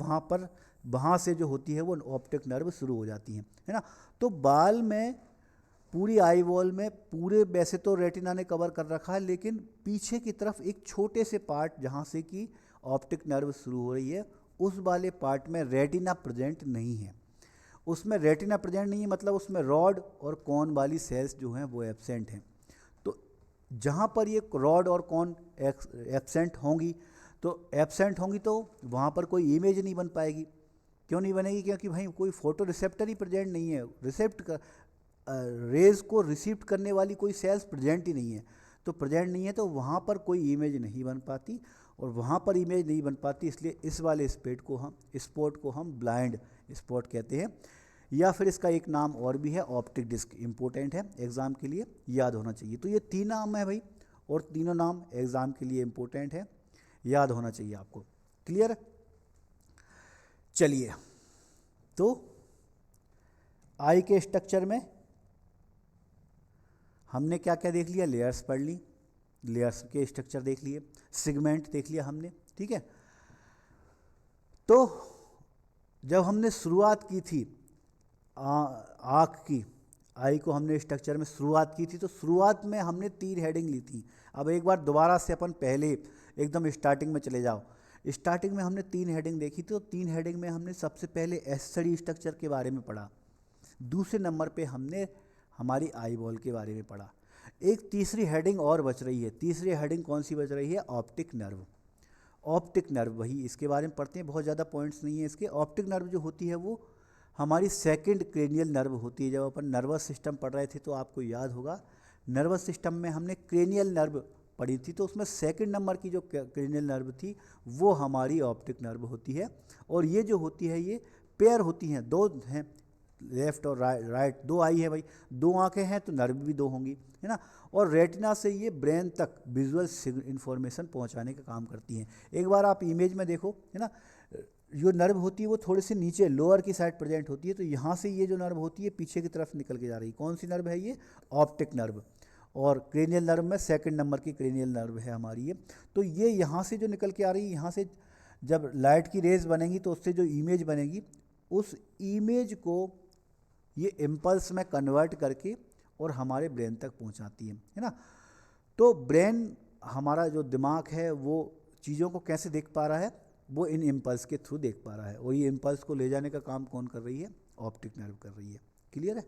वहाँ से जो होती है वो ऑप्टिक नर्व शुरू हो जाती हैं, है ना। तो बाल में, पूरी आई वॉल में, पूरे वैसे तो रेटिना ने कवर कर रखा है, लेकिन पीछे की तरफ एक छोटे से पार्ट जहाँ से कि ऑप्टिक नर्व शुरू हो रही है, उस वाले पार्ट में रेटिना प्रेजेंट नहीं है। उसमें रेटिना प्रेजेंट नहीं है मतलब उसमें रॉड और कॉन वाली सेल्स जो हैं वो एब्सेंट हैं। तो जहाँ पर ये रॉड और कॉन एब्सेंट होंगी तो वहाँ पर कोई इमेज नहीं बन पाएगी। क्यों नहीं बनेगी? क्योंकि भाई कोई फोटो रिसेप्टर ही प्रेजेंट नहीं है, रेज को रिसीव करने वाली कोई सेल्स प्रेजेंट ही नहीं है। तो प्रेजेंट नहीं है तो वहाँ पर कोई इमेज नहीं बन पाती, और वहाँ पर इमेज नहीं बन पाती इसलिए इस वाले स्पॉट को हम ब्लाइंड स्पॉट कहते हैं। या फिर इसका एक नाम और भी है ऑप्टिक डिस्क, इंपॉर्टेंट है एग्ज़ाम के लिए, याद होना चाहिए। तो ये 3 नाम है भाई, और तीनों नाम एग्ज़ाम के लिए इंपॉर्टेंट है, याद होना चाहिए आपको। क्लियर? चलिए, तो आई के स्ट्रक्चर में हमने क्या क्या देख लिया, लेयर्स पढ़ ली, लेयर्स के स्ट्रक्चर देख लिए, सेगमेंट देख लिया हमने, ठीक है। तो जब हमने शुरुआत की थी आँख की, आई को हमने स्ट्रक्चर में शुरुआत की थी, तो शुरुआत में हमने 3 हेडिंग ली थी। अब एक बार दोबारा से अपन पहले एकदम स्टार्टिंग में चले जाओ। स्टार्टिंग में हमने 3 हेडिंग देखी थी, तो 3 हेडिंग में हमने सबसे पहले एसिडी स्ट्रक्चर के बारे में पढ़ा, दूसरे नंबर पे हमने हमारी आई बॉल के बारे में पढ़ा। एक तीसरी हेडिंग और बच रही है। तीसरी हेडिंग कौन सी बच रही है? Optic nerve. ऑप्टिक नर्व, वही इसके बारे में पढ़ते हैं, बहुत ज़्यादा पॉइंट्स नहीं है इसके। ऑप्टिक नर्व जो होती है वो हमारी सेकंड क्रेनियल नर्व होती है। जब अपन नर्वस सिस्टम पढ़ रहे थे तो आपको याद होगा, नर्वस सिस्टम में हमने क्रेनियल नर्व पढ़ी थी, तो उसमें सेकंड नंबर की जो क्रेनियल नर्व थी वो हमारी ऑप्टिक नर्व होती है। और ये जो होती है ये पेयर होती हैं, दो हैं, लेफ्ट और राइट, दो आई है भाई, दो आंखें हैं तो नर्व भी दो होंगी, है ना। और रेटिना से ये ब्रेन तक विजुअल इंफॉर्मेशन पहुंचाने का काम करती हैं। एक बार आप इमेज में देखो, है ना, जो नर्व होती है वो थोड़े से नीचे लोअर की साइड प्रेजेंट होती है, तो यहाँ से ये जो नर्व होती है पीछे की तरफ निकल के जा रही है। कौन सी नर्व है ये? Optic nerve. और क्रेनियल नर्व में सेकंड नंबर की क्रेनियल नर्व है हमारी ये। तो ये यहाँ से जो निकल के आ रही है, यहाँ से जब लाइट की रेज बनेगी तो उससे जो इमेज बनेगी, उस इमेज को ये इम्पल्स में कन्वर्ट करके और हमारे ब्रेन तक पहुंचाती है ना। तो ब्रेन, हमारा जो दिमाग है वो चीज़ों को कैसे देख पा रहा है? वो इन इम्पल्स के थ्रू देख पा रहा है, और ये इम्पल्स को ले जाने का काम कौन कर रही है? ऑप्टिक नर्व कर रही है। क्लियर है?